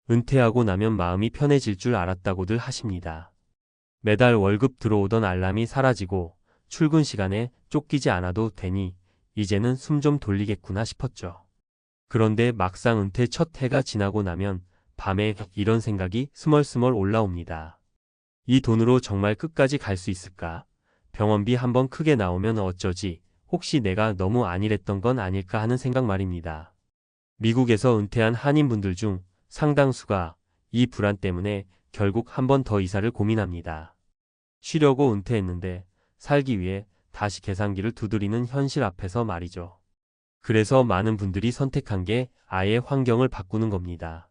은퇴하고 나면 마음이 편해질 줄 알았다고들 하십니다. 매달 월급 들어오던 알람이 사라지고 출근 시간에 쫓기지 않아도 되니 이제는 숨 좀 돌리겠구나 싶었죠. 그런데 막상 은퇴 첫 해가 지나고 나면 밤에 이런 생각이 스멀스멀 올라옵니다. 이 돈으로 정말 끝까지 갈 수 있을까? 병원비 한번 크게 나오면 어쩌지? 혹시 내가 너무 안일했던 건 아닐까 하는 생각 말입니다. 미국에서 은퇴한 한인분들 중 상당수가 이 불안 때문에 결국 한 번 더 이사를 고민합니다. 쉬려고 은퇴했는데 살기 위해 다시 계산기를 두드리는 현실 앞에서 말이죠. 그래서 많은 분들이 선택한 게 아예 환경을 바꾸는 겁니다.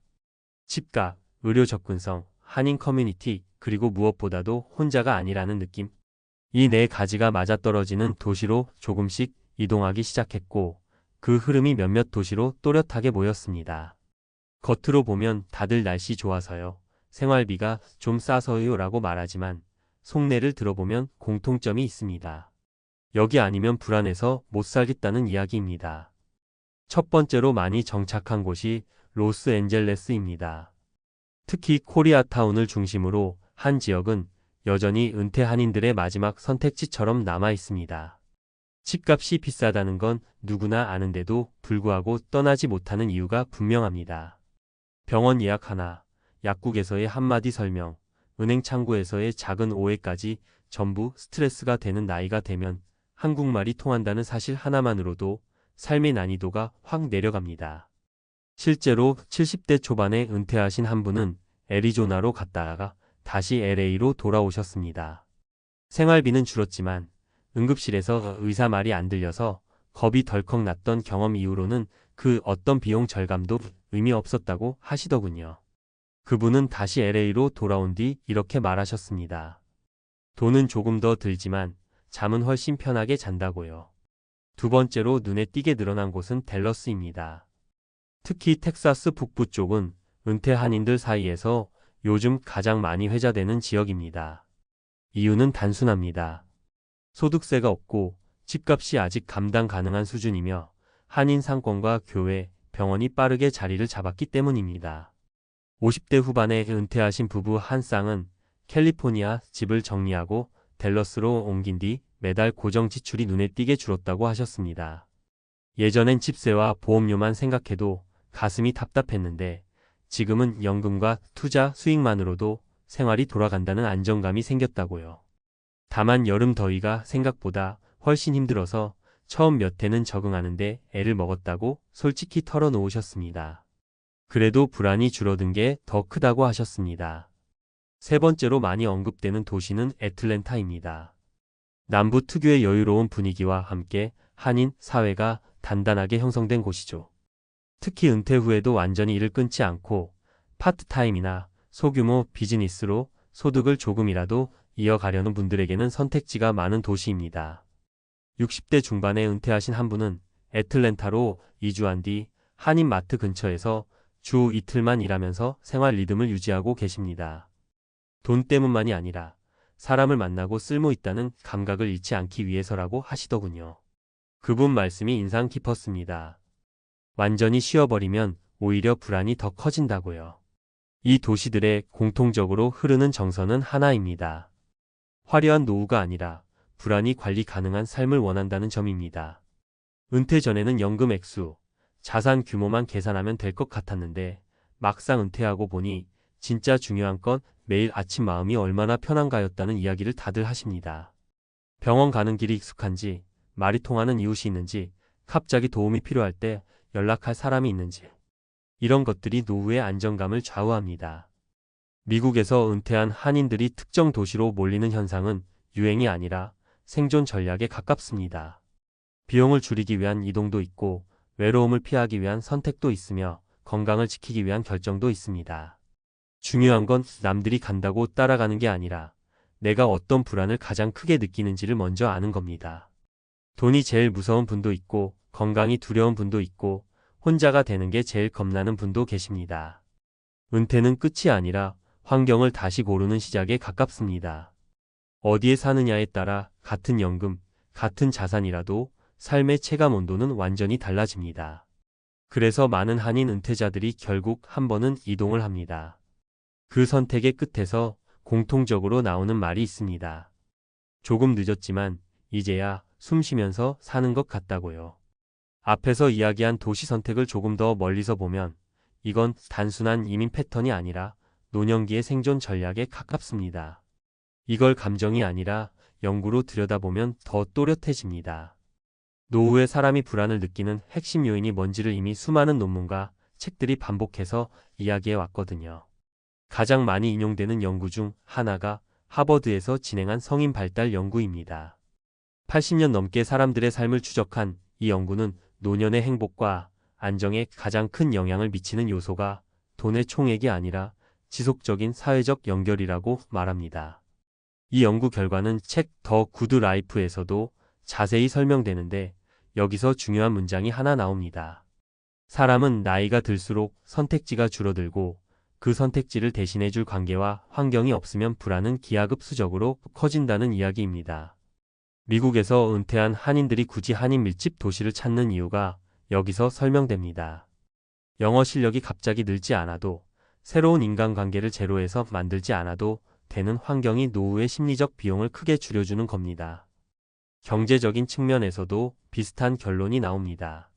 집값, 의료 접근성, 한인 커뮤니티, 그리고 무엇보다도 혼자가 아니라는 느낌. 이 네 가지가 맞아떨어지는 도시로 조금씩 이동하기 시작했고 그 흐름이 몇몇 도시로 또렷하게 모였습니다. 겉으로 보면 다들 날씨 좋아서요, 생활비가 좀 싸서요 라고 말하지만 속내를 들어보면 공통점이 있습니다. 여기 아니면 불안해서 못 살겠다는 이야기입니다. 첫 번째로 많이 정착한 곳이 로스앤젤레스입니다. 특히 코리아타운을 중심으로 한 지역은 여전히 은퇴 한인들의 마지막 선택지처럼 남아 있습니다. 집값이 비싸다는 건 누구나 아는데도 불구하고 떠나지 못하는 이유가 분명합니다. 병원 예약 하나, 약국에서의 한마디 설명, 은행 창구에서의 작은 오해까지 전부 스트레스가 되는 나이가 되면 한국말이 통한다는 사실 하나만으로도 삶의 난이도가 확 내려갑니다. 실제로 70대 초반에 은퇴하신 한 분은 애리조나로 갔다가 다시 LA로 돌아오셨습니다. 생활비는 줄었지만 응급실에서 의사 말이 안 들려서 겁이 덜컥 났던 경험 이후로는 그 어떤 비용 절감도 의미 없었다고 하시더군요. 그분은 다시 LA로 돌아온 뒤 이렇게 말하셨습니다. 돈은 조금 더 들지만 잠은 훨씬 편하게 잔다고요. 두 번째로 눈에 띄게 늘어난 곳은 댈러스입니다. 특히 텍사스 북부 쪽은 은퇴 한인들 사이에서 요즘 가장 많이 회자되는 지역입니다. 이유는 단순합니다. 소득세가 없고 집값이 아직 감당 가능한 수준이며 한인 상권과 교회, 병원이 빠르게 자리를 잡았기 때문입니다. 50대 후반에 은퇴하신 부부 한 쌍은 캘리포니아 집을 정리하고 댈러스로 옮긴 뒤 매달 고정 지출이 눈에 띄게 줄었다고 하셨습니다. 예전엔 집세와 보험료만 생각해도 가슴이 답답했는데 지금은 연금과 투자 수익만으로도 생활이 돌아간다는 안정감이 생겼다고요. 다만 여름 더위가 생각보다 훨씬 힘들어서 처음 몇 해는 적응하는데 애를 먹었다고 솔직히 털어놓으셨습니다. 그래도 불안이 줄어든 게 더 크다고 하셨습니다. 세 번째로 많이 언급되는 도시는 애틀랜타입니다. 남부 특유의 여유로운 분위기와 함께 한인 사회가 단단하게 형성된 곳이죠. 특히 은퇴 후에도 완전히 일을 끊지 않고 파트타임이나 소규모 비즈니스로 소득을 조금이라도 이어가려는 분들에게는 선택지가 많은 도시입니다. 60대 중반에 은퇴하신 한 분은 애틀랜타로 이주한 뒤 한인 마트 근처에서 주 이틀만 일하면서 생활 리듬을 유지하고 계십니다. 돈 때문만이 아니라 사람을 만나고 쓸모 있다는 감각을 잃지 않기 위해서라고 하시더군요. 그분 말씀이 인상 깊었습니다. 완전히 쉬어버리면 오히려 불안이 더 커진다고요. 이 도시들의 공통적으로 흐르는 정서는 하나입니다. 화려한 노후가 아니라 불안이 관리 가능한 삶을 원한다는 점입니다. 은퇴 전에는 연금 액수, 자산 규모만 계산하면 될 것 같았는데 막상 은퇴하고 보니 진짜 중요한 건 매일 아침 마음이 얼마나 편한가였다는 이야기를 다들 하십니다. 병원 가는 길이 익숙한지, 말이 통하는 이웃이 있는지, 갑자기 도움이 필요할 때 연락할 사람이 있는지, 이런 것들이 노후의 안정감을 좌우합니다. 미국에서 은퇴한 한인들이 특정 도시로 몰리는 현상은 유행이 아니라 생존 전략에 가깝습니다. 비용을 줄이기 위한 이동도 있고 외로움을 피하기 위한 선택도 있으며 건강을 지키기 위한 결정도 있습니다. 중요한 건 남들이 간다고 따라가는 게 아니라 내가 어떤 불안을 가장 크게 느끼는지를 먼저 아는 겁니다. 돈이 제일 무서운 분도 있고 건강이 두려운 분도 있고 혼자가 되는 게 제일 겁나는 분도 계십니다. 은퇴는 끝이 아니라 환경을 다시 고르는 시작에 가깝습니다. 어디에 사느냐에 따라 같은 연금, 같은 자산이라도 삶의 체감 온도는 완전히 달라집니다. 그래서 많은 한인 은퇴자들이 결국 한 번은 이동을 합니다. 그 선택의 끝에서 공통적으로 나오는 말이 있습니다. 조금 늦었지만 이제야 숨 쉬면서 사는 것 같다고요. 앞에서 이야기한 도시 선택을 조금 더 멀리서 보면 이건 단순한 이민 패턴이 아니라 노년기의 생존 전략에 가깝습니다. 이걸 감정이 아니라 연구로 들여다보면 더 또렷해집니다. 노후에 사람이 불안을 느끼는 핵심 요인이 뭔지를 이미 수많은 논문과 책들이 반복해서 이야기해 왔거든요. 가장 많이 인용되는 연구 중 하나가 하버드에서 진행한 성인 발달 연구입니다. 80년 넘게 사람들의 삶을 추적한 이 연구는 노년의 행복과 안정에 가장 큰 영향을 미치는 요소가 돈의 총액이 아니라 지속적인 사회적 연결이라고 말합니다. 이 연구 결과는 책 더 구드 라이프에서도 자세히 설명되는데 여기서 중요한 문장이 하나 나옵니다. 사람은 나이가 들수록 선택지가 줄어들고 그 선택지를 대신해줄 관계와 환경이 없으면 불안은 기하급수적으로 커진다는 이야기입니다. 미국에서 은퇴한 한인들이 굳이 한인 밀집 도시를 찾는 이유가 여기서 설명됩니다. 영어 실력이 갑자기 늘지 않아도 새로운 인간관계를 제로에서 만들지 않아도 되는 환경이 노후의 심리적 비용을 크게 줄여주는 겁니다. 경제적인 측면에서도 비슷한 결론이 나옵니다.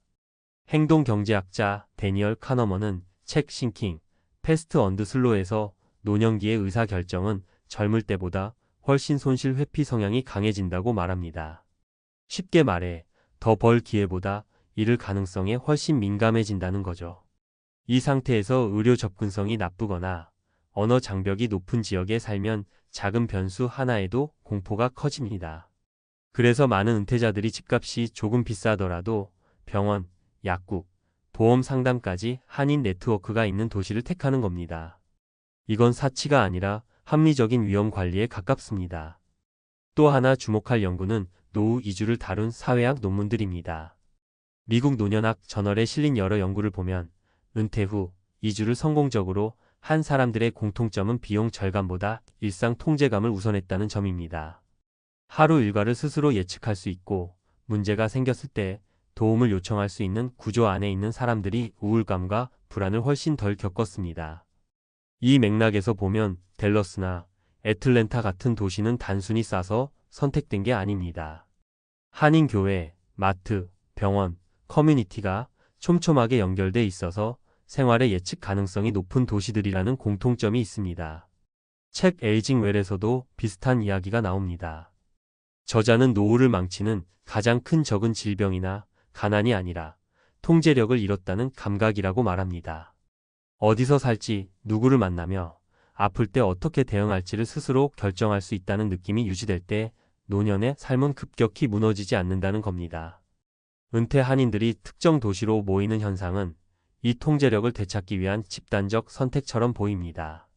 행동경제학자 데니얼 카너먼은 책 싱킹, 패스트 언드 슬로에서 노년기의 의사결정은 젊을 때보다 훨씬 손실 회피 성향이 강해진다고 말합니다. 쉽게 말해 더 벌 기회보다 잃을 가능성에 훨씬 민감해진다는 거죠. 이 상태에서 의료 접근성이 나쁘거나 언어 장벽이 높은 지역에 살면 작은 변수 하나에도 공포가 커집니다. 그래서 많은 은퇴자들이 집값이 조금 비싸더라도 병원, 약국, 보험 상담까지 한인 네트워크가 있는 도시를 택하는 겁니다. 이건 사치가 아니라 합리적인 위험 관리에 가깝습니다. 또 하나 주목할 연구는 노후 이주를 다룬 사회학 논문들입니다. 미국 노년학 저널에 실린 여러 연구를 보면 은퇴 후 이주를 성공적으로 한 사람들의 공통점은 비용 절감보다 일상 통제감을 우선했다는 점입니다. 하루 일과를 스스로 예측할 수 있고 문제가 생겼을 때 도움을 요청할 수 있는 구조 안에 있는 사람들이 우울감과 불안을 훨씬 덜 겪었습니다. 이 맥락에서 보면 댈러스나 애틀랜타 같은 도시는 단순히 싸서 선택된 게 아닙니다. 한인교회, 마트, 병원, 커뮤니티가 촘촘하게 연결돼 있어서 생활의 예측 가능성이 높은 도시들이라는 공통점이 있습니다. 책 에이징 웰에서도 비슷한 이야기가 나옵니다. 저자는 노후를 망치는 가장 큰 적은 질병이나 가난이 아니라 통제력을 잃었다는 감각이라고 말합니다. 어디서 살지, 누구를 만나며 아플 때 어떻게 대응할지를 스스로 결정할 수 있다는 느낌이 유지될 때 노년의 삶은 급격히 무너지지 않는다는 겁니다. 은퇴 한인들이 특정 도시로 모이는 현상은 이 통제력을 되찾기 위한 집단적 선택처럼 보입니다.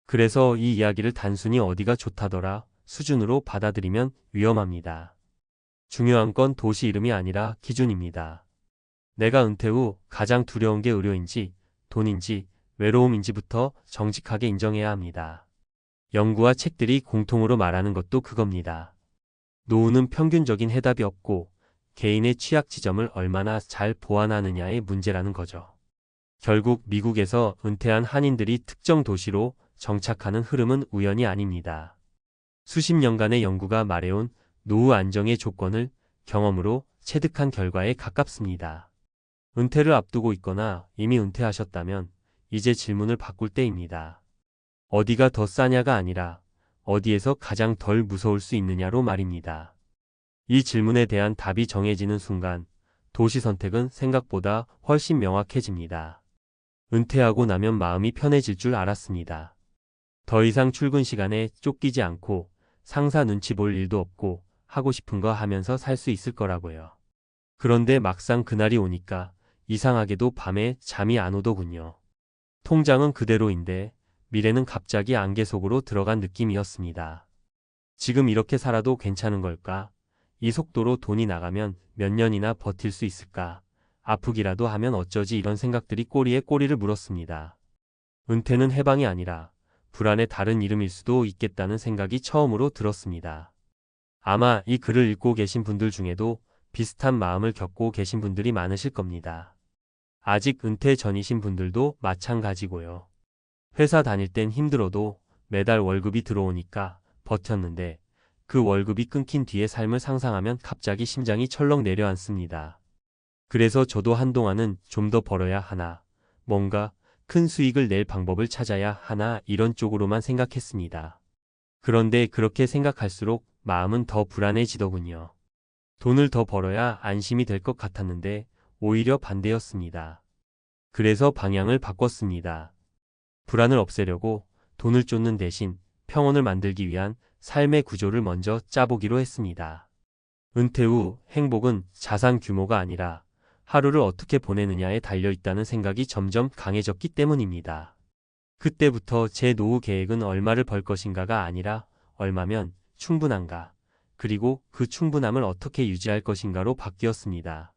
그래서 이 이야기를 단순히 어디가 좋다더라 수준으로 받아들이면 위험합니다. 중요한 건 도시 이름이 아니라 기준입니다. 내가 은퇴 후 가장 두려운 게 의료인지 돈인지 외로움인지부터 정직하게 인정해야 합니다. 연구와 책들이 공통으로 말하는 것도 그겁니다. 노후는 평균적인 해답이 없고 개인의 취약 지점을 얼마나 잘 보완하느냐의 문제라는 거죠. 결국 미국에서 은퇴한 한인들이 특정 도시로 정착하는 흐름은 우연이 아닙니다. 수십 년간의 연구가 말해온 노후 안정의 조건을 경험으로 체득한 결과에 가깝습니다. 은퇴를 앞두고 있거나 이미 은퇴하셨다면 이제 질문을 바꿀 때입니다. 어디가 더 싸냐가 아니라 어디에서 가장 덜 무서울 수 있느냐로 말입니다. 이 질문에 대한 답이 정해지는 순간 도시 선택은 생각보다 훨씬 명확해집니다. 은퇴하고 나면 마음이 편해질 줄 알았습니다. 더 이상 출근 시간에 쫓기지 않고 상사 눈치 볼 일도 없고 하고 싶은 거 하면서 살 수 있을 거라고요. 그런데 막상 그날이 오니까 이상하게도 밤에 잠이 안 오더군요. 통장은 그대로인데 미래는 갑자기 안개 속으로 들어간 느낌이었습니다. 지금 이렇게 살아도 괜찮은 걸까? 이 속도로 돈이 나가면 몇 년이나 버틸 수 있을까? 아프기라도 하면 어쩌지 이런 생각들이 꼬리에 꼬리를 물었습니다. 은퇴는 해방이 아니라 불안의 다른 이름일 수도 있겠다는 생각이 처음으로 들었습니다. 아마 이 글을 읽고 계신 분들 중에도 비슷한 마음을 겪고 계신 분들이 많으실 겁니다. 아직 은퇴 전이신 분들도 마찬가지고요. 회사 다닐 땐 힘들어도 매달 월급이 들어오니까 버텼는데 그 월급이 끊긴 뒤의 삶을 상상하면 갑자기 심장이 철렁 내려앉습니다. 그래서 저도 한동안은 좀 더 벌어야 하나, 뭔가 큰 수익을 낼 방법을 찾아야 하나 이런 쪽으로만 생각했습니다. 그런데 그렇게 생각할수록 마음은 더 불안해지더군요. 돈을 더 벌어야 안심이 될 것 같았는데 오히려 반대였습니다. 그래서 방향을 바꿨습니다. 불안을 없애려고 돈을 쫓는 대신 평온을 만들기 위한 삶의 구조를 먼저 짜보기로 했습니다. 은퇴 후 행복은 자산 규모가 아니라 하루를 어떻게 보내느냐에 달려 있다는 생각이 점점 강해졌기 때문입니다. 그때부터 제 노후 계획은 얼마를 벌 것인가가 아니라 얼마면 충분한가, 그리고 그 충분함을 어떻게 유지할 것인가로 바뀌었습니다.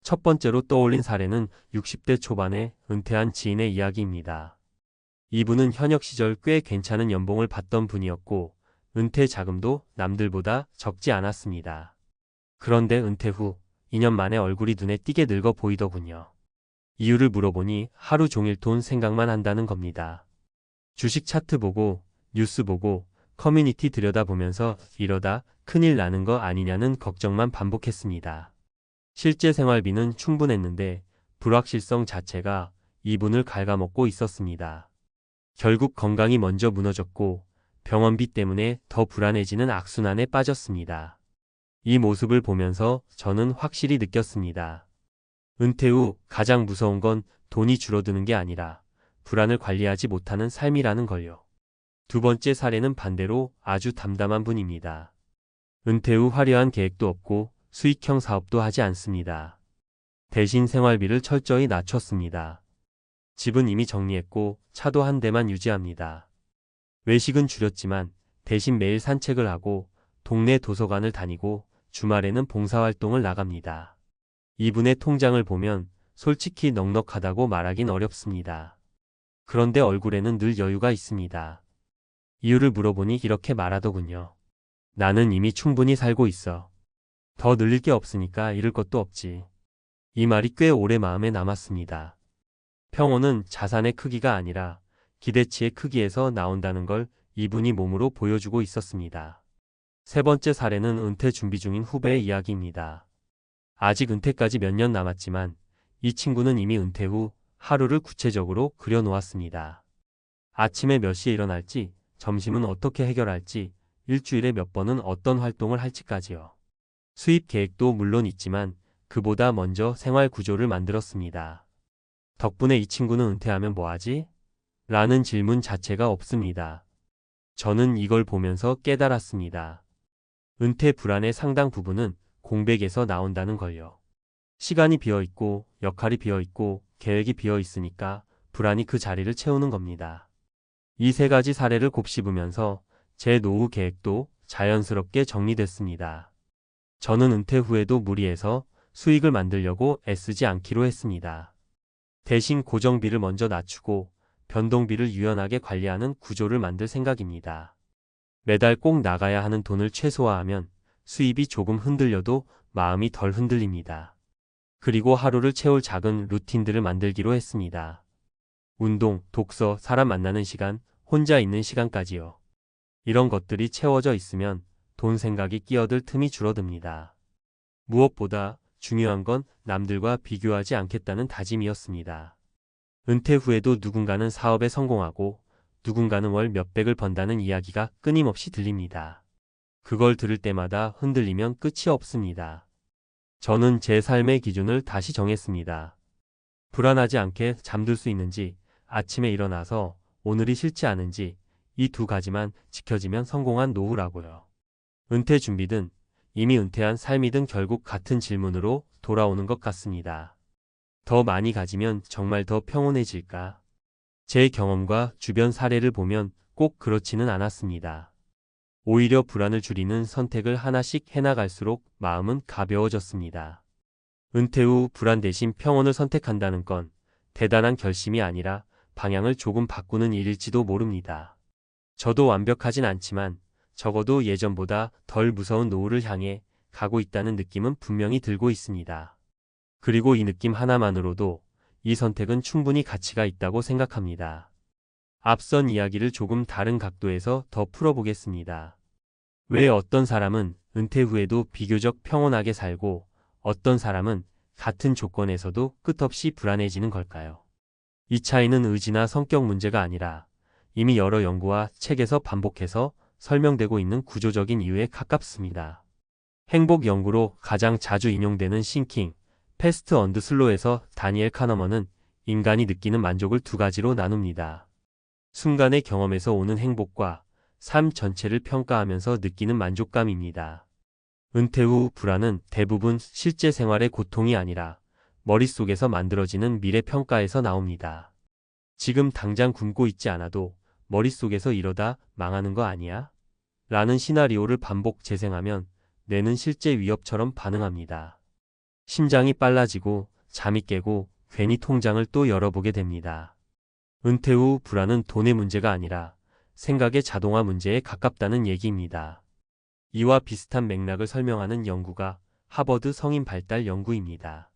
첫 번째로 떠올린 사례는 60대 초반에 은퇴한 지인의 이야기입니다. 이분은 현역 시절 꽤 괜찮은 연봉을 받던 분이었고 은퇴 자금도 남들보다 적지 않았습니다. 그런데 은퇴 후 2년 만에 얼굴이 눈에 띄게 늙어 보이더군요. 이유를 물어보니 하루 종일 돈 생각만 한다는 겁니다. 주식 차트 보고 뉴스 보고 커뮤니티 들여다보면서 이러다 큰일 나는 거 아니냐는 걱정만 반복했습니다. 실제 생활비는 충분했는데 불확실성 자체가 이분을 갉아먹고 있었습니다. 결국 건강이 먼저 무너졌고 병원비 때문에 더 불안해지는 악순환에 빠졌습니다. 이 모습을 보면서 저는 확실히 느꼈습니다. 은퇴 후 가장 무서운 건 돈이 줄어드는 게 아니라 불안을 관리하지 못하는 삶이라는 걸요. 두 번째 사례는 반대로 아주 담담한 분입니다. 은퇴 후 화려한 계획도 없고 수익형 사업도 하지 않습니다. 대신 생활비를 철저히 낮췄습니다. 집은 이미 정리했고 차도 한 대만 유지합니다. 외식은 줄였지만 대신 매일 산책을 하고 동네 도서관을 다니고 주말에는 봉사활동을 나갑니다. 이분의 통장을 보면 솔직히 넉넉하다고 말하긴 어렵습니다. 그런데 얼굴에는 늘 여유가 있습니다. 이유를 물어보니 이렇게 말하더군요. 나는 이미 충분히 살고 있어. 더 늘릴 게 없으니까 잃을 것도 없지. 이 말이 꽤 오래 마음에 남았습니다. 평온은 자산의 크기가 아니라 기대치의 크기에서 나온다는 걸 이분이 몸으로 보여주고 있었습니다. 세 번째 사례는 은퇴 준비 중인 후배의 이야기입니다. 아직 은퇴까지 몇 년 남았지만 이 친구는 이미 은퇴 후 하루를 구체적으로 그려놓았습니다. 아침에 몇 시에 일어날지, 점심은 어떻게 해결할지, 일주일에 몇 번은 어떤 활동을 할지까지요. 수입 계획도 물론 있지만 그보다 먼저 생활 구조를 만들었습니다. 덕분에 이 친구는 은퇴하면 뭐하지? 라는 질문 자체가 없습니다. 저는 이걸 보면서 깨달았습니다. 은퇴 불안의 상당 부분은 공백에서 나온다는 걸요. 시간이 비어있고 역할이 비어있고 계획이 비어있으니까 불안이 그 자리를 채우는 겁니다. 이 세 가지 사례를 곱씹으면서 제 노후 계획도 자연스럽게 정리됐습니다. 저는 은퇴 후에도 무리해서 수익을 만들려고 애쓰지 않기로 했습니다. 대신 고정비를 먼저 낮추고 변동비를 유연하게 관리하는 구조를 만들 생각입니다. 매달 꼭 나가야 하는 돈을 최소화하면 수입이 조금 흔들려도 마음이 덜 흔들립니다. 그리고 하루를 채울 작은 루틴들을 만들기로 했습니다. 운동, 독서, 사람 만나는 시간, 혼자 있는 시간까지요. 이런 것들이 채워져 있으면 돈 생각이 끼어들 틈이 줄어듭니다. 무엇보다 중요한 건 남들과 비교하지 않겠다는 다짐이었습니다. 은퇴 후에도 누군가는 사업에 성공하고 누군가는 월 몇백을 번다는 이야기가 끊임없이 들립니다. 그걸 들을 때마다 흔들리면 끝이 없습니다. 저는 제 삶의 기준을 다시 정했습니다. 불안하지 않게 잠들 수 있는지, 아침에 일어나서 오늘이 싫지 않은지 이 두 가지만 지켜지면 성공한 노후라고요. 은퇴 준비든 이미 은퇴한 삶이든 결국 같은 질문으로 돌아오는 것 같습니다. 더 많이 가지면 정말 더 평온해질까? 제 경험과 주변 사례를 보면 꼭 그렇지는 않았습니다. 오히려 불안을 줄이는 선택을 하나씩 해나갈수록 마음은 가벼워졌습니다. 은퇴 후 불안 대신 평온을 선택한다는 건 대단한 결심이 아니라 방향을 조금 바꾸는 일일지도 모릅니다. 저도 완벽하진 않지만 적어도 예전보다 덜 무서운 노후를 향해 가고 있다는 느낌은 분명히 들고 있습니다. 그리고 이 느낌 하나만으로도 이 선택은 충분히 가치가 있다고 생각합니다. 앞선 이야기를 조금 다른 각도에서 더 풀어보겠습니다. 왜 어떤 사람은 은퇴 후에도 비교적 평온하게 살고 어떤 사람은 같은 조건에서도 끝없이 불안해지는 걸까요? 이 차이는 의지나 성격 문제가 아니라 이미 여러 연구와 책에서 반복해서 설명되고 있는 구조적인 이유에 가깝습니다. 행복 연구로 가장 자주 인용되는 싱킹, 패스트 언드 슬로에서 다니엘 카너먼은 인간이 느끼는 만족을 두 가지로 나눕니다. 순간의 경험에서 오는 행복과 삶 전체를 평가하면서 느끼는 만족감입니다. 은퇴 후 불안은 대부분 실제 생활의 고통이 아니라 머릿속에서 만들어지는 미래 평가에서 나옵니다. 지금 당장 굶고 있지 않아도 머릿속에서 이러다 망하는 거 아니야? 라는 시나리오를 반복 재생하면 뇌는 실제 위협처럼 반응합니다. 심장이 빨라지고 잠이 깨고 괜히 통장을 또 열어보게 됩니다. 은퇴 후 불안은 돈의 문제가 아니라 생각의 자동화 문제에 가깝다는 얘기입니다. 이와 비슷한 맥락을 설명하는 연구가 하버드 성인 발달 연구입니다.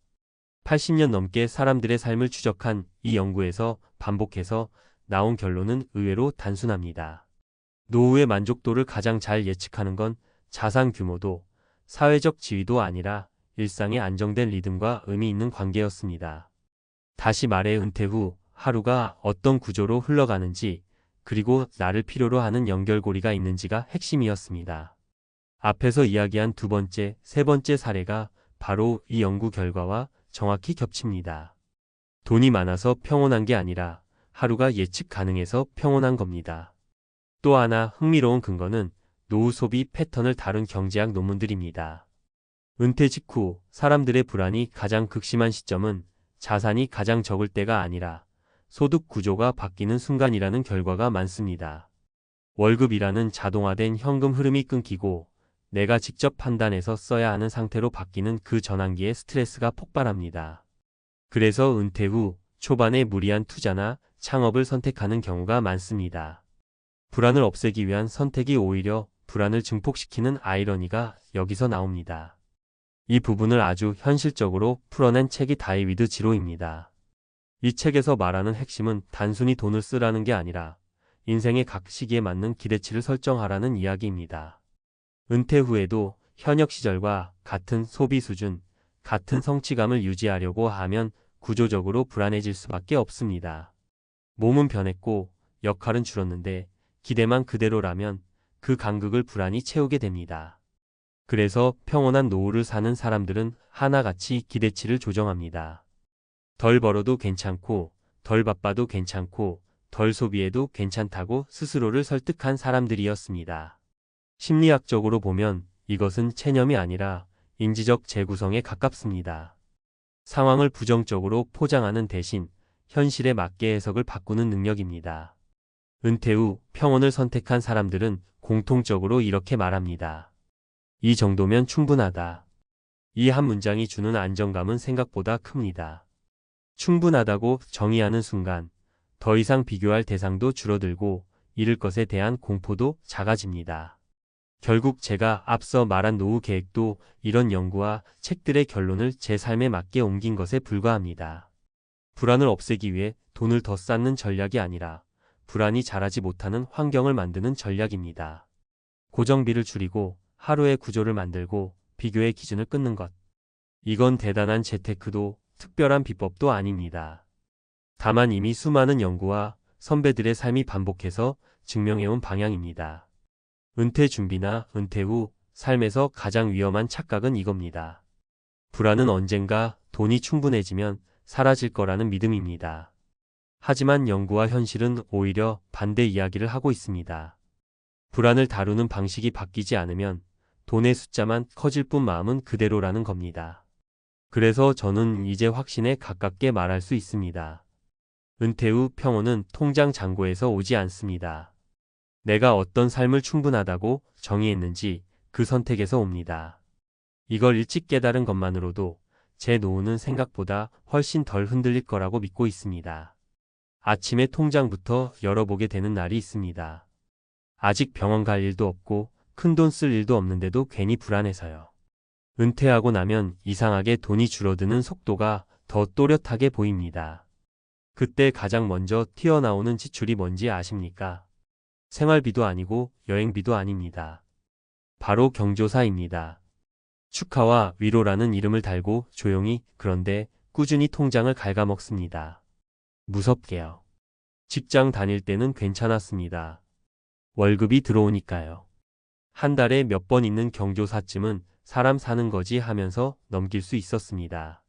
80년 넘게 사람들의 삶을 추적한 이 연구에서 반복해서 나온 결론은 의외로 단순합니다. 노후의 만족도를 가장 잘 예측하는 건 자산 규모도 사회적 지위도 아니라 일상의 안정된 리듬과 의미 있는 관계였습니다. 다시 말해 은퇴 후 하루가 어떤 구조로 흘러가는지 그리고 나를 필요로 하는 연결고리가 있는지가 핵심이었습니다. 앞에서 이야기한 두 번째, 세 번째 사례가 바로 이 연구 결과와 정확히 겹칩니다. 돈이 많아서 평온한 게 아니라 하루가 예측 가능해서 평온한 겁니다. 또 하나 흥미로운 근거는 노후 소비 패턴을 다룬 경제학 논문들입니다. 은퇴 직후 사람들의 불안이 가장 극심한 시점은 자산이 가장 적을 때가 아니라 소득 구조가 바뀌는 순간이라는 결과가 많습니다. 월급이라는 자동화된 현금 흐름이 끊기고 내가 직접 판단해서 써야 하는 상태로 바뀌는 그 전환기에 스트레스가 폭발합니다. 그래서 은퇴 후 초반에 무리한 투자나 창업을 선택하는 경우가 많습니다. 불안을 없애기 위한 선택이 오히려 불안을 증폭시키는 아이러니가 여기서 나옵니다. 이 부분을 아주 현실적으로 풀어낸 책이 다이비드 지로입니다. 이 책에서 말하는 핵심은 단순히 돈을 쓰라는 게 아니라 인생의 각 시기에 맞는 기대치를 설정하라는 이야기입니다. 은퇴 후에도 현역 시절과 같은 소비 수준, 같은 성취감을 유지하려고 하면 구조적으로 불안해질 수밖에 없습니다. 몸은 변했고 역할은 줄었는데 기대만 그대로라면 그 간극을 불안이 채우게 됩니다. 그래서 평온한 노후를 사는 사람들은 하나같이 기대치를 조정합니다. 덜 벌어도 괜찮고, 덜 바빠도 괜찮고, 덜 소비해도 괜찮다고 스스로를 설득한 사람들이었습니다. 심리학적으로 보면 이것은 체념이 아니라 인지적 재구성에 가깝습니다. 상황을 부정적으로 포장하는 대신 현실에 맞게 해석을 바꾸는 능력입니다. 은퇴 후 평온을 선택한 사람들은 공통적으로 이렇게 말합니다. 이 정도면 충분하다. 이 한 문장이 주는 안정감은 생각보다 큽니다. 충분하다고 정의하는 순간 더 이상 비교할 대상도 줄어들고 잃을 것에 대한 공포도 작아집니다. 결국 제가 앞서 말한 노후 계획도 이런 연구와 책들의 결론을 제 삶에 맞게 옮긴 것에 불과합니다. 불안을 없애기 위해 돈을 더 쌓는 전략이 아니라 불안이 자라지 못하는 환경을 만드는 전략입니다. 고정비를 줄이고 하루의 구조를 만들고 비교의 기준을 끊는 것. 이건 대단한 재테크도 특별한 비법도 아닙니다. 다만 이미 수많은 연구와 선배들의 삶이 반복해서 증명해온 방향입니다. 은퇴 준비나 은퇴 후 삶에서 가장 위험한 착각은 이겁니다. 불안은 언젠가 돈이 충분해지면 사라질 거라는 믿음입니다. 하지만 연구와 현실은 오히려 반대 이야기를 하고 있습니다. 불안을 다루는 방식이 바뀌지 않으면 돈의 숫자만 커질 뿐 마음은 그대로라는 겁니다. 그래서 저는 이제 확신에 가깝게 말할 수 있습니다. 은퇴 후 평온은 통장 잔고에서 오지 않습니다. 내가 어떤 삶을 충분하다고 정의했는지 그 선택에서 옵니다. 이걸 일찍 깨달은 것만으로도 제 노후는 생각보다 훨씬 덜 흔들릴 거라고 믿고 있습니다. 아침에 통장부터 열어보게 되는 날이 있습니다. 아직 병원 갈 일도 없고 큰돈 쓸 일도 없는데도 괜히 불안해서요. 은퇴하고 나면 이상하게 돈이 줄어드는 속도가 더 또렷하게 보입니다. 그때 가장 먼저 튀어나오는 지출이 뭔지 아십니까? 생활비도 아니고 여행비도 아닙니다. 바로 경조사입니다. 축하와 위로라는 이름을 달고 조용히 그런데 꾸준히 통장을 갉아먹습니다. 무섭게요. 직장 다닐 때는 괜찮았습니다. 월급이 들어오니까요. 한 달에 몇 번 있는 경조사쯤은 사람 사는 거지 하면서 넘길 수 있었습니다.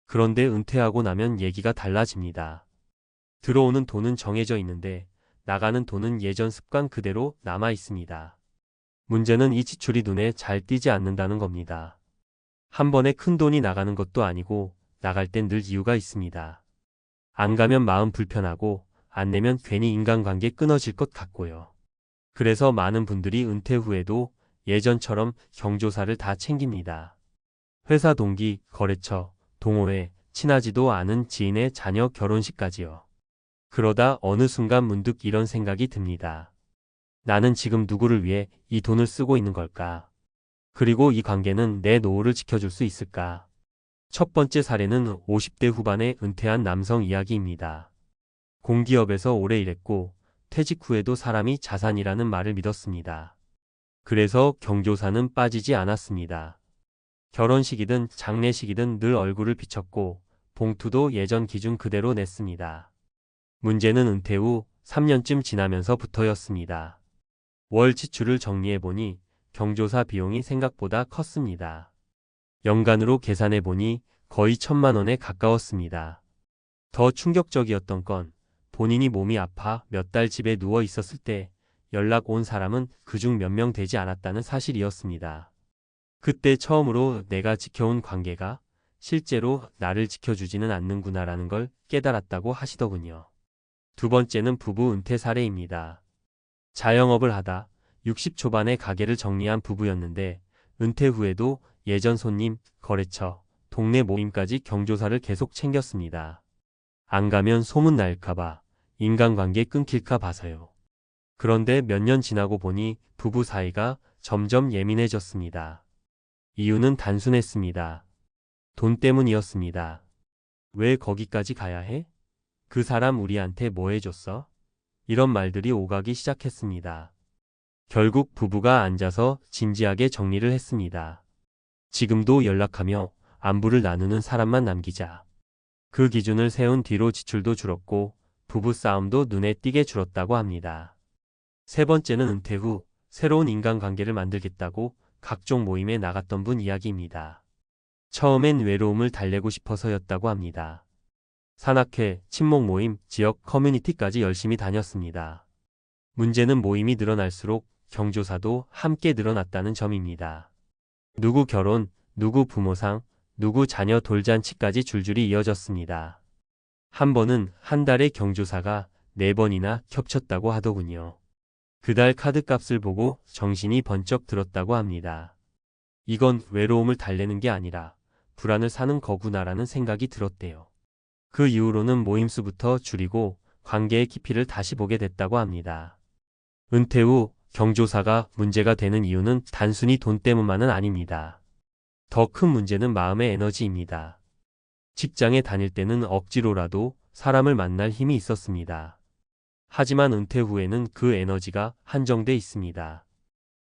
그런데 은퇴하고 나면 얘기가 달라집니다. 들어오는 돈은 정해져 있는데 나가는 돈은 예전 습관 그대로 남아 있습니다. 문제는 이 지출이 눈에 잘 띄지 않는다는 겁니다. 한 번에 큰 돈이 나가는 것도 아니고 나갈 땐 늘 이유가 있습니다. 안 가면 마음 불편하고 안 내면 괜히 인간관계 끊어질 것 같고요. 그래서 많은 분들이 은퇴 후에도 예전처럼 경조사를 다 챙깁니다. 회사 동기, 거래처, 동호회, 친하지도 않은 지인의 자녀 결혼식까지요. 그러다 어느 순간 문득 이런 생각이 듭니다. 나는 지금 누구를 위해 이 돈을 쓰고 있는 걸까? 그리고 이 관계는 내 노후를 지켜줄 수 있을까? 첫 번째 사례는 50대 후반에 은퇴한 남성 이야기입니다. 공기업에서 오래 일했고 퇴직 후에도 사람이 자산이라는 말을 믿었습니다. 그래서 경조사는 빠지지 않았습니다. 결혼식이든 장례식이든 늘 얼굴을 비췄고 봉투도 예전 기준 그대로 냈습니다. 문제는 은퇴 후 3년쯤 지나면서부터였습니다. 월 지출을 정리해보니 경조사 비용이 생각보다 컸습니다. 연간으로 계산해보니 거의 1,000만 원에 가까웠습니다. 더 충격적이었던 건 본인이 몸이 아파 몇 달 집에 누워 있었을 때 연락 온 사람은 그중 몇 명 되지 않았다는 사실이었습니다. 그때 처음으로 내가 지켜온 관계가 실제로 나를 지켜주지는 않는구나라는 걸 깨달았다고 하시더군요. 두 번째는 부부 은퇴 사례입니다. 자영업을 하다 60 초반에 가게를 정리한 부부였는데 은퇴 후에도 예전 손님, 거래처, 동네 모임까지 경조사를 계속 챙겼습니다. 안 가면 소문 날까봐, 인간관계 끊길까 봐서요. 그런데 몇 년 지나고 보니 부부 사이가 점점 예민해졌습니다. 이유는 단순했습니다. 돈 때문이었습니다. 왜 거기까지 가야 해? 그 사람 우리한테 뭐 해줬어? 이런 말들이 오가기 시작했습니다. 결국 부부가 앉아서 진지하게 정리를 했습니다. 지금도 연락하며 안부를 나누는 사람만 남기자. 그 기준을 세운 뒤로 지출도 줄었고 부부 싸움도 눈에 띄게 줄었다고 합니다. 세 번째는 은퇴 후 새로운 인간관계를 만들겠다고 각종 모임에 나갔던 분 이야기입니다. 처음엔 외로움을 달래고 싶어서였다고 합니다. 산악회, 친목 모임, 지역 커뮤니티까지 열심히 다녔습니다. 문제는 모임이 늘어날수록 경조사도 함께 늘어났다는 점입니다. 누구 결혼, 누구 부모상, 누구 자녀 돌잔치까지 줄줄이 이어졌습니다. 한 번은 한 달에 경조사가 4번이나 겹쳤다고 하더군요. 그달 카드값을 보고 정신이 번쩍 들었다고 합니다. 이건 외로움을 달래는 게 아니라 불안을 사는 거구나라는 생각이 들었대요. 그 이후로는 모임수부터 줄이고 관계의 깊이를 다시 보게 됐다고 합니다. 은퇴 후 경조사가 문제가 되는 이유는 단순히 돈 때문만은 아닙니다. 더 큰 문제는 마음의 에너지입니다. 직장에 다닐 때는 억지로라도 사람을 만날 힘이 있었습니다. 하지만 은퇴 후에는 그 에너지가 한정돼 있습니다.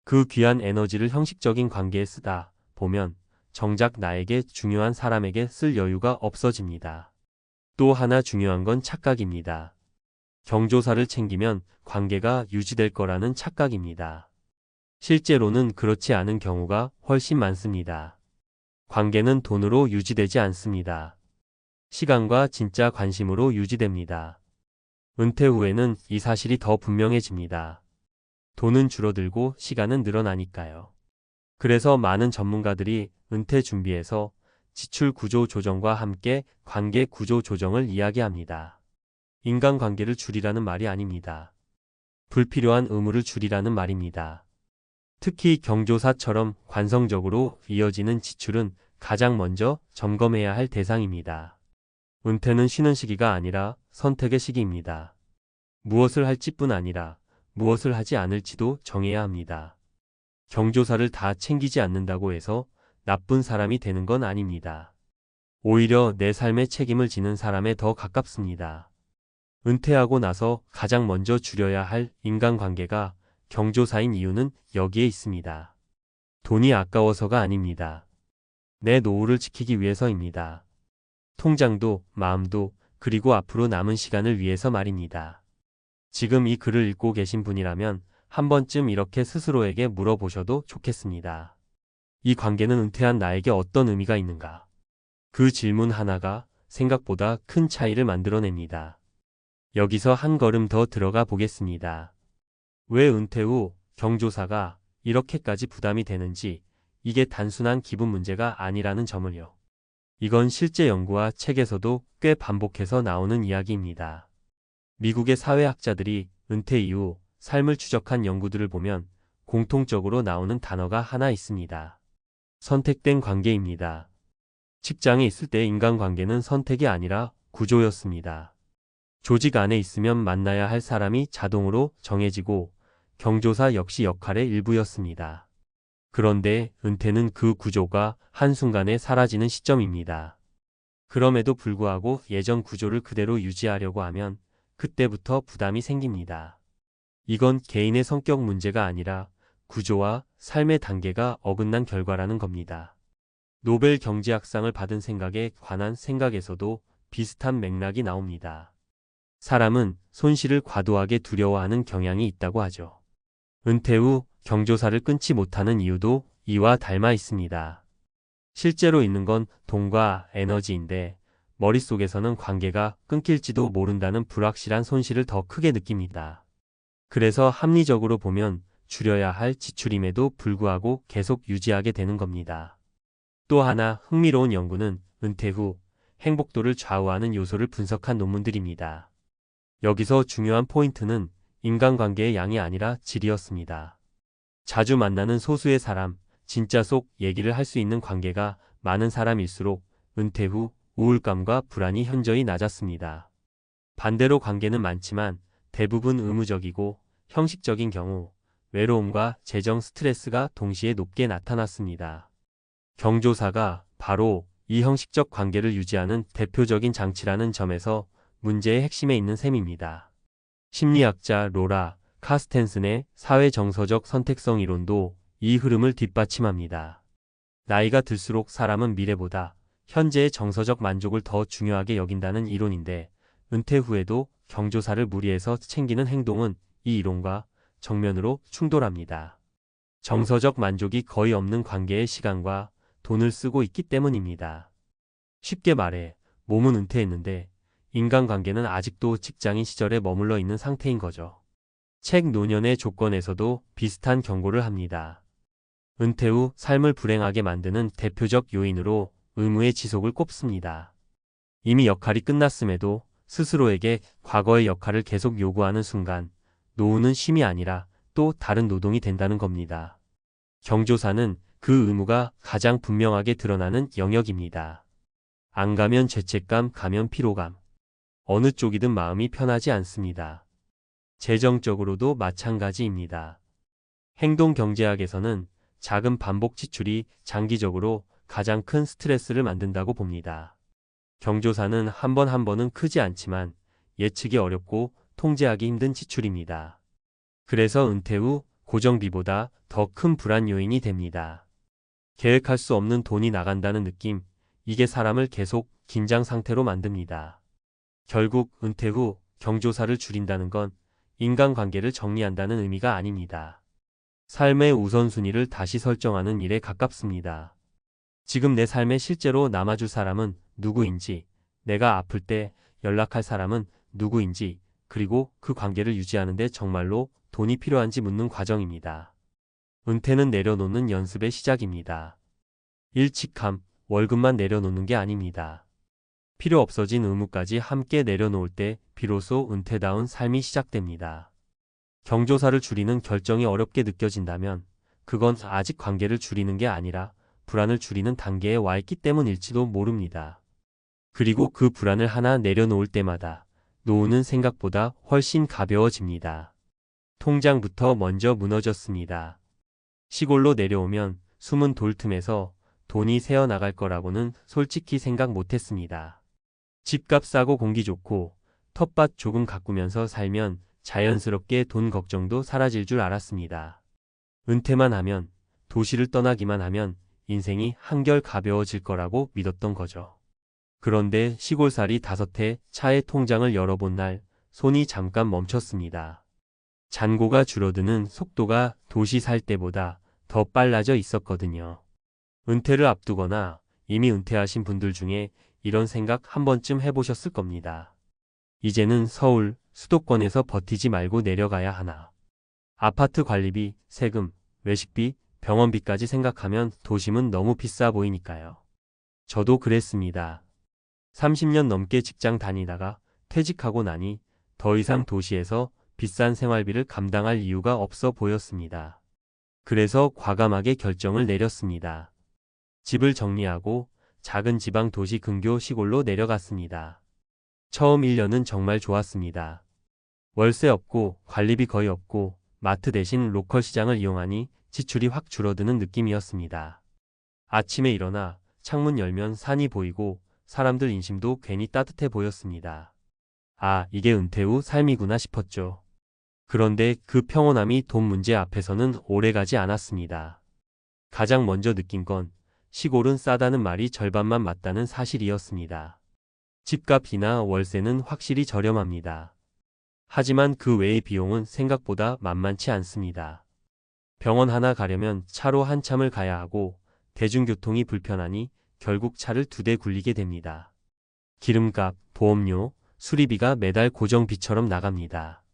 그 귀한 에너지를 형식적인 관계에 쓰다 보면 정작 나에게 중요한 사람에게 쓸 여유가 없어집니다. 또 하나 중요한 건 착각입니다. 경조사를 챙기면 관계가 유지될 거라는 착각입니다. 실제로는 그렇지 않은 경우가 훨씬 많습니다. 관계는 돈으로 유지되지 않습니다. 시간과 진짜 관심으로 유지됩니다. 은퇴 후에는 이 사실이 더 분명해집니다. 돈은 줄어들고 시간은 늘어나니까요. 그래서 많은 전문가들이 은퇴 준비에서 지출 구조 조정과 함께 관계 구조 조정을 이야기합니다. 인간관계를 줄이라는 말이 아닙니다. 불필요한 의무를 줄이라는 말입니다. 특히 경조사처럼 관성적으로 이어지는 지출은 가장 먼저 점검해야 할 대상입니다. 은퇴는 쉬는 시기가 아니라 선택의 시기입니다. 무엇을 할지뿐 아니라 무엇을 하지 않을지도 정해야 합니다. 경조사를 다 챙기지 않는다고 해서 나쁜 사람이 되는 건 아닙니다. 오히려 내 삶의 책임을 지는 사람에 더 가깝습니다. 은퇴하고 나서 가장 먼저 줄여야 할 인간관계가 경조사인 이유는 여기에 있습니다. 돈이 아까워서가 아닙니다. 내 노후를 지키기 위해서입니다. 통장도, 마음도, 그리고 앞으로 남은 시간을 위해서 말입니다. 지금 이 글을 읽고 계신 분이라면 한 번쯤 이렇게 스스로에게 물어보셔도 좋겠습니다. 이 관계는 은퇴한 나에게 어떤 의미가 있는가? 그 질문 하나가 생각보다 큰 차이를 만들어냅니다. 여기서 한 걸음 더 들어가 보겠습니다. 왜 은퇴 후 경조사가 이렇게까지 부담이 되는지, 이게 단순한 기분 문제가 아니라는 점을요. 이건 실제 연구와 책에서도 꽤 반복해서 나오는 이야기입니다. 미국의 사회학자들이 은퇴 이후 삶을 추적한 연구들을 보면 공통적으로 나오는 단어가 하나 있습니다. 선택된 관계입니다. 직장에 있을 때 인간관계는 선택이 아니라 구조였습니다. 조직 안에 있으면 만나야 할 사람이 자동으로 정해지고 경조사 역시 역할의 일부였습니다. 그런데 은퇴는 그 구조가 한순간에 사라지는 시점입니다. 그럼에도 불구하고 예전 구조를 그대로 유지하려고 하면 그때부터 부담이 생깁니다. 이건 개인의 성격 문제가 아니라 구조와 삶의 단계가 어긋난 결과라는 겁니다. 노벨 경제학상을 받은 생각에 관한 생각에서도 비슷한 맥락이 나옵니다. 사람은 손실을 과도하게 두려워하는 경향이 있다고 하죠. 은퇴 후 경조사를 끊지 못하는 이유도 이와 닮아 있습니다. 실제로 있는 건 돈과 에너지인데 머릿속에서는 관계가 끊길지도 모른다는 불확실한 손실을 더 크게 느낍니다. 그래서 합리적으로 보면 줄여야 할 지출임에도 불구하고 계속 유지하게 되는 겁니다. 또 하나 흥미로운 연구는 은퇴 후 행복도를 좌우하는 요소를 분석한 논문들입니다. 여기서 중요한 포인트는 인간관계의 양이 아니라 질이었습니다. 자주 만나는 소수의 사람, 진짜 속 얘기를 할 수 있는 관계가 많은 사람일수록 은퇴 후 우울감과 불안이 현저히 낮았습니다. 반대로 관계는 많지만 대부분 의무적이고 형식적인 경우 외로움과 재정 스트레스가 동시에 높게 나타났습니다. 경조사가 바로 이 형식적 관계를 유지하는 대표적인 장치라는 점에서 문제의 핵심에 있는 셈입니다. 심리학자 로라 카스텐슨의 사회정서적 선택성 이론도 이 흐름을 뒷받침합니다. 나이가 들수록 사람은 미래보다 현재의 정서적 만족을 더 중요하게 여긴다는 이론인데, 은퇴 후에도 경조사를 무리해서 챙기는 행동은 이 이론과 정면으로 충돌합니다. 정서적 만족이 거의 없는 관계에 시간과 돈을 쓰고 있기 때문입니다. 쉽게 말해 몸은 은퇴했는데 인간관계는 아직도 직장인 시절에 머물러 있는 상태인 거죠. 책 노년의 조건에서도 비슷한 경고를 합니다. 은퇴 후 삶을 불행하게 만드는 대표적 요인으로 의무의 지속을 꼽습니다. 이미 역할이 끝났음에도 스스로에게 과거의 역할을 계속 요구하는 순간 노후는 쉼이 아니라 또 다른 노동이 된다는 겁니다. 경조사는 그 의무가 가장 분명하게 드러나는 영역입니다. 안 가면 죄책감, 가면 피로감. 어느 쪽이든 마음이 편하지 않습니다. 재정적으로도 마찬가지입니다. 행동경제학에서는 작은 반복 지출이 장기적으로 가장 큰 스트레스를 만든다고 봅니다. 경조사는 한 번 한 번은 크지 않지만 예측이 어렵고 통제하기 힘든 지출입니다. 그래서 은퇴 후 고정비보다 더 큰 불안 요인이 됩니다. 계획할 수 없는 돈이 나간다는 느낌, 이게 사람을 계속 긴장 상태로 만듭니다. 결국 은퇴 후 경조사를 줄인다는 건 인간관계를 정리한다는 의미가 아닙니다. 삶의 우선순위를 다시 설정하는 일에 가깝습니다. 지금 내 삶에 실제로 남아줄 사람은 누구인지, 내가 아플 때 연락할 사람은 누구인지, 그리고 그 관계를 유지하는데 정말로 돈이 필요한지 묻는 과정입니다. 은퇴는 내려놓는 연습의 시작입니다. 일칙함, 월급만 내려놓는 게 아닙니다. 필요 없어진 의무까지 함께 내려놓을 때 비로소 은퇴다운 삶이 시작됩니다. 경조사를 줄이는 결정이 어렵게 느껴진다면 그건 아직 관계를 줄이는 게 아니라 불안을 줄이는 단계에 와 있기 때문일지도 모릅니다. 그리고 그 불안을 하나 내려놓을 때마다 노후는 생각보다 훨씬 가벼워집니다. 통장부터 먼저 무너졌습니다. 시골로 내려오면 숨은 돌 틈에서 돈이 새어나갈 거라고는 솔직히 생각 못했습니다. 집값 싸고 공기 좋고 텃밭 조금 가꾸면서 살면 자연스럽게 돈 걱정도 사라질 줄 알았습니다. 은퇴만 하면, 도시를 떠나기만 하면 인생이 한결 가벼워질 거라고 믿었던 거죠. 그런데 시골살이 5해 차에 통장을 열어본 날 손이 잠깐 멈췄습니다. 잔고가 줄어드는 속도가 도시 살 때보다 더 빨라져 있었거든요. 은퇴를 앞두거나 이미 은퇴하신 분들 중에 이런 생각 한 번쯤 해보셨을 겁니다. 이제는 서울, 수도권에서 버티지 말고 내려가야 하나. 아파트 관리비, 세금, 외식비, 병원비까지 생각하면 도심은 너무 비싸 보이니까요. 저도 그랬습니다. 30년 넘게 직장 다니다가 퇴직하고 나니 더 이상 도시에서 비싼 생활비를 감당할 이유가 없어 보였습니다. 그래서 과감하게 결정을 내렸습니다. 집을 정리하고 작은 지방 도시 근교 시골로 내려갔습니다. 처음 1년은 정말 좋았습니다. 월세 없고 관리비 거의 없고 마트 대신 로컬 시장을 이용하니 지출이 확 줄어드는 느낌이었습니다. 아침에 일어나 창문 열면 산이 보이고 사람들 인심도 괜히 따뜻해 보였습니다. 아, 이게 은퇴 후 삶이구나 싶었죠. 그런데 그 평온함이 돈 문제 앞에서는 오래가지 않았습니다. 가장 먼저 느낀 건 시골은 싸다는 말이 절반만 맞다는 사실이었습니다. 집값이나 월세는 확실히 저렴합니다. 하지만 그 외의 비용은 생각보다 만만치 않습니다. 병원 하나 가려면 차로 한참을 가야 하고 대중교통이 불편하니 결국 차를 2대 굴리게 됩니다. 기름값, 보험료, 수리비가 매달 고정비처럼 나갑니다.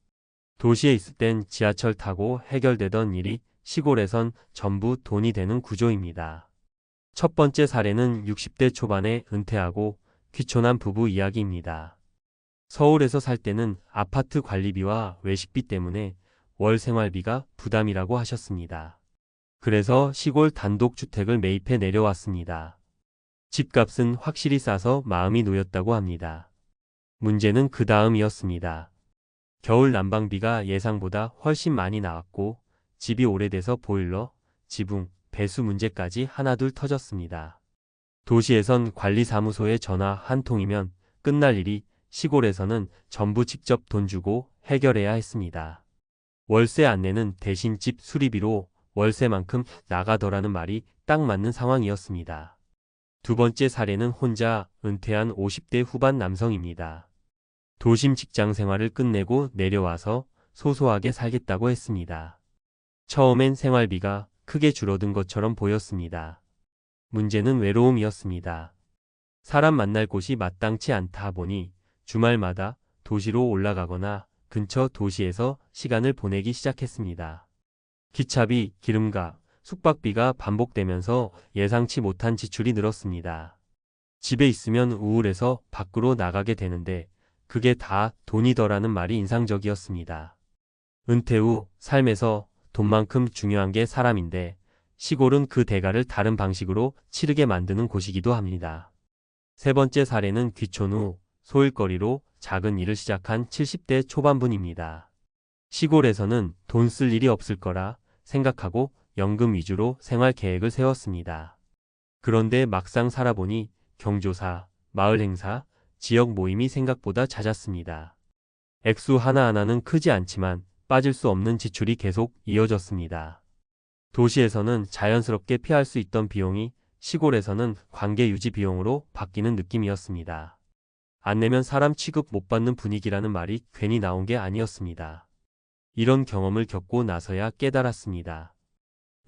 도시에 있을 땐 지하철 타고 해결되던 일이 시골에선 전부 돈이 되는 구조입니다. 첫 번째 사례는 60대 초반에 은퇴하고 귀촌한 부부 이야기입니다. 서울에서 살 때는 아파트 관리비와 외식비 때문에 월 생활비가 부담이라고 하셨습니다. 그래서 시골 단독주택을 매입해 내려왔습니다. 집값은 확실히 싸서 마음이 놓였다고 합니다. 문제는 그 다음이었습니다. 겨울 난방비가 예상보다 훨씬 많이 나왔고 집이 오래돼서 보일러, 지붕, 배수 문제까지 하나둘 터졌습니다. 도시에선 관리사무소에 전화 한 통이면 끝날 일이 시골에서는 전부 직접 돈 주고 해결해야 했습니다. 월세 안 내는 대신 집 수리비로 월세만큼 나가더라는 말이 딱 맞는 상황이었습니다. 두 번째 사례는 혼자 은퇴한 50대 후반 남성입니다. 도심 직장 생활을 끝내고 내려와서 소소하게 살겠다고 했습니다. 처음엔 생활비가 크게 줄어든 것처럼 보였습니다. 문제는 외로움이었습니다. 사람 만날 곳이 마땅치 않다 보니 주말마다 도시로 올라가거나 근처 도시에서 시간을 보내기 시작했습니다. 기차비, 기름값, 숙박비가 반복되면서 예상치 못한 지출이 늘었습니다. 집에 있으면 우울해서 밖으로 나가게 되는데 그게 다 돈이더라는 말이 인상적이었습니다. 은퇴 후 삶에서 돈만큼 중요한 게 사람인데 시골은 그 대가를 다른 방식으로 치르게 만드는 곳이기도 합니다. 세 번째 사례는 귀촌 후 소일거리로 작은 일을 시작한 70대 초반분입니다. 시골에서는 돈 쓸 일이 없을 거라 생각하고 연금 위주로 생활 계획을 세웠습니다. 그런데 막상 살아보니 경조사, 마을 행사, 지역 모임이 생각보다 잦았습니다. 액수 하나하나는 크지 않지만 빠질 수 없는 지출이 계속 이어졌습니다. 도시에서는 자연스럽게 피할 수 있던 비용이 시골에서는 관계 유지 비용으로 바뀌는 느낌이었습니다. 안 내면 사람 취급 못 받는 분위기라는 말이 괜히 나온 게 아니었습니다. 이런 경험을 겪고 나서야 깨달았습니다.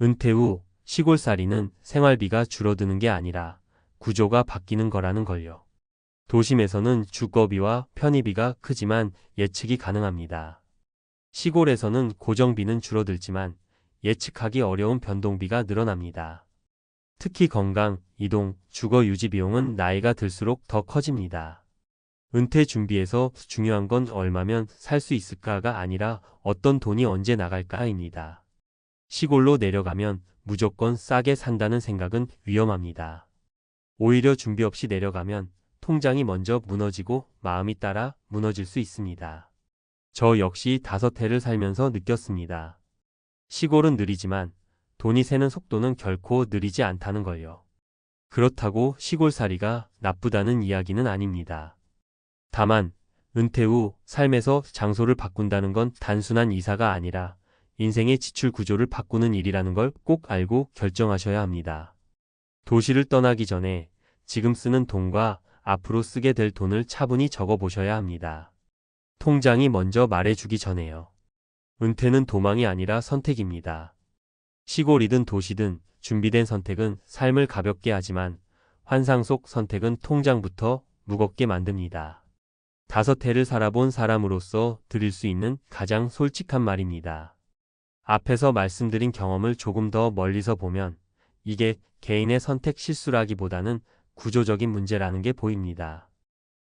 은퇴 후 시골살이는 생활비가 줄어드는 게 아니라 구조가 바뀌는 거라는 걸요. 도심에서는 주거비와 편의비가 크지만 예측이 가능합니다. 시골에서는 고정비는 줄어들지만 예측하기 어려운 변동비가 늘어납니다. 특히 건강, 이동, 주거 유지 비용은 나이가 들수록 더 커집니다. 은퇴 준비에서 중요한 건 얼마면 살 수 있을까가 아니라 어떤 돈이 언제 나갈까입니다. 시골로 내려가면 무조건 싸게 산다는 생각은 위험합니다. 오히려 준비 없이 내려가면 통장이 먼저 무너지고 마음이 따라 무너질 수 있습니다. 저 역시 5해를 살면서 느꼈습니다. 시골은 느리지만 돈이 새는 속도는 결코 느리지 않다는 걸요. 그렇다고 시골살이가 나쁘다는 이야기는 아닙니다. 다만 은퇴 후 삶에서 장소를 바꾼다는 건 단순한 이사가 아니라 인생의 지출 구조를 바꾸는 일이라는 걸 꼭 알고 결정하셔야 합니다. 도시를 떠나기 전에 지금 쓰는 돈과 앞으로 쓰게 될 돈을 차분히 적어 보셔야 합니다. 통장이 먼저 말해주기 전에요. 은퇴는 도망이 아니라 선택입니다. 시골이든 도시든 준비된 선택은 삶을 가볍게 하지만 환상 속 선택은 통장부터 무겁게 만듭니다. 5해를 살아본 사람으로서 드릴 수 있는 가장 솔직한 말입니다. 앞에서 말씀드린 경험을 조금 더 멀리서 보면 이게 개인의 선택 실수라기보다는 구조적인 문제라는 게 보입니다.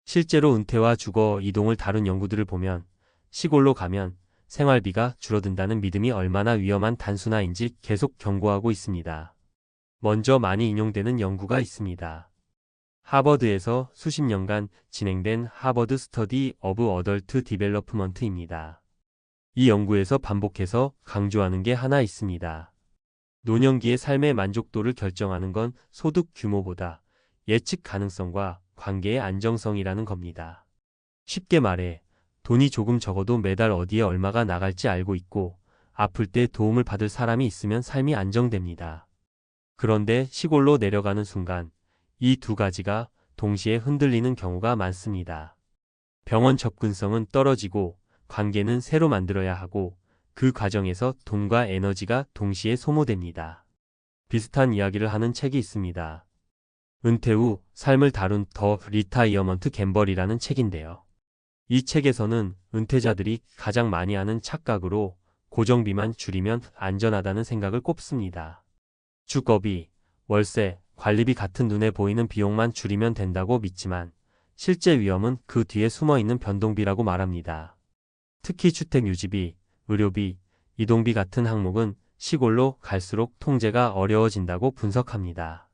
실제로 은퇴와 주거 이동을 다룬 연구들을 보면 시골로 가면 생활비가 줄어든다는 믿음이 얼마나 위험한 단순화인지 계속 경고하고 있습니다. 먼저 많이 인용되는 연구가 있습니다. 하버드에서 수십 년간 진행된 하버드 스터디 오브 어덜트 디벨로프먼트입니다. 이 연구에서 반복해서 강조하는 게 하나 있습니다. 노년기의 삶의 만족도를 결정하는 건 소득 규모보다 예측 가능성과 관계의 안정성이라는 겁니다. 쉽게 말해 돈이 조금 적어도 매달 어디에 얼마가 나갈지 알고 있고 아플 때 도움을 받을 사람이 있으면 삶이 안정됩니다. 그런데 시골로 내려가는 순간 이 두 가지가 동시에 흔들리는 경우가 많습니다. 병원 접근성은 떨어지고 관계는 새로 만들어야 하고 그 과정에서 돈과 에너지가 동시에 소모됩니다. 비슷한 이야기를 하는 책이 있습니다. 은퇴 후 삶을 다룬 더 리타이어먼트 갬벌이라는 책인데요. 이 책에서는 은퇴자들이 가장 많이 하는 착각으로 고정비만 줄이면 안전하다는 생각을 꼽습니다. 주거비, 월세, 관리비 같은 눈에 보이는 비용만 줄이면 된다고 믿지만 실제 위험은 그 뒤에 숨어있는 변동비라고 말합니다. 특히 주택 유지비, 의료비, 이동비 같은 항목은 시골로 갈수록 통제가 어려워진다고 분석합니다.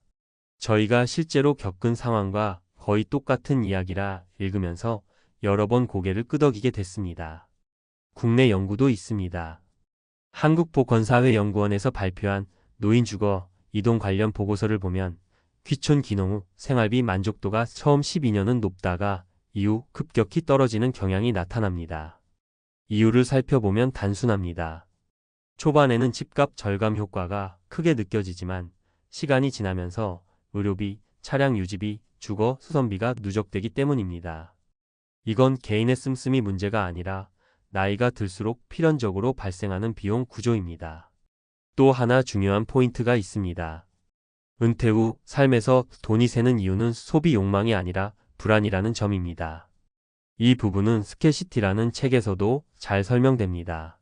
저희가 실제로 겪은 상황과 거의 똑같은 이야기라 읽으면서 여러 번 고개를 끄덕이게 됐습니다. 국내 연구도 있습니다. 한국보건사회연구원에서 발표한 노인주거, 이동 관련 보고서를 보면 귀촌 귀농 후 생활비 만족도가 처음 12년은 높다가 이후 급격히 떨어지는 경향이 나타납니다. 이유를 살펴보면 단순합니다. 초반에는 집값 절감 효과가 크게 느껴지지만 시간이 지나면서 의료비, 차량 유지비, 주거, 수선비가 누적되기 때문입니다. 이건 개인의 씀씀이 문제가 아니라 나이가 들수록 필연적으로 발생하는 비용 구조입니다. 또 하나 중요한 포인트가 있습니다. 은퇴 후 삶에서 돈이 새는 이유는 소비 욕망이 아니라 불안이라는 점입니다. 이 부분은 스캐시티라는 책에서도 잘 설명됩니다.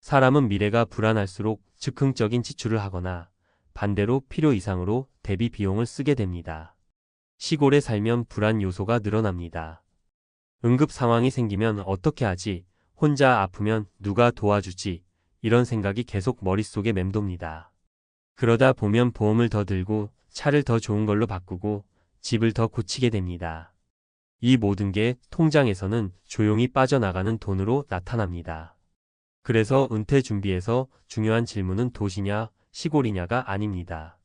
사람은 미래가 불안할수록 즉흥적인 지출을 하거나 반대로 필요 이상으로 대비 비용을 쓰게 됩니다. 시골에 살면 불안 요소가 늘어납니다. 응급 상황이 생기면 어떻게 하지? 혼자 아프면 누가 도와주지? 이런 생각이 계속 머릿속에 맴돕니다. 그러다 보면 보험을 더 들고 차를 더 좋은 걸로 바꾸고 집을 더 고치게 됩니다. 이 모든 게 통장에서는 조용히 빠져나가는 돈으로 나타납니다. 그래서 은퇴 준비에서 중요한 질문은 도시냐, 시골이냐가 아닙니다.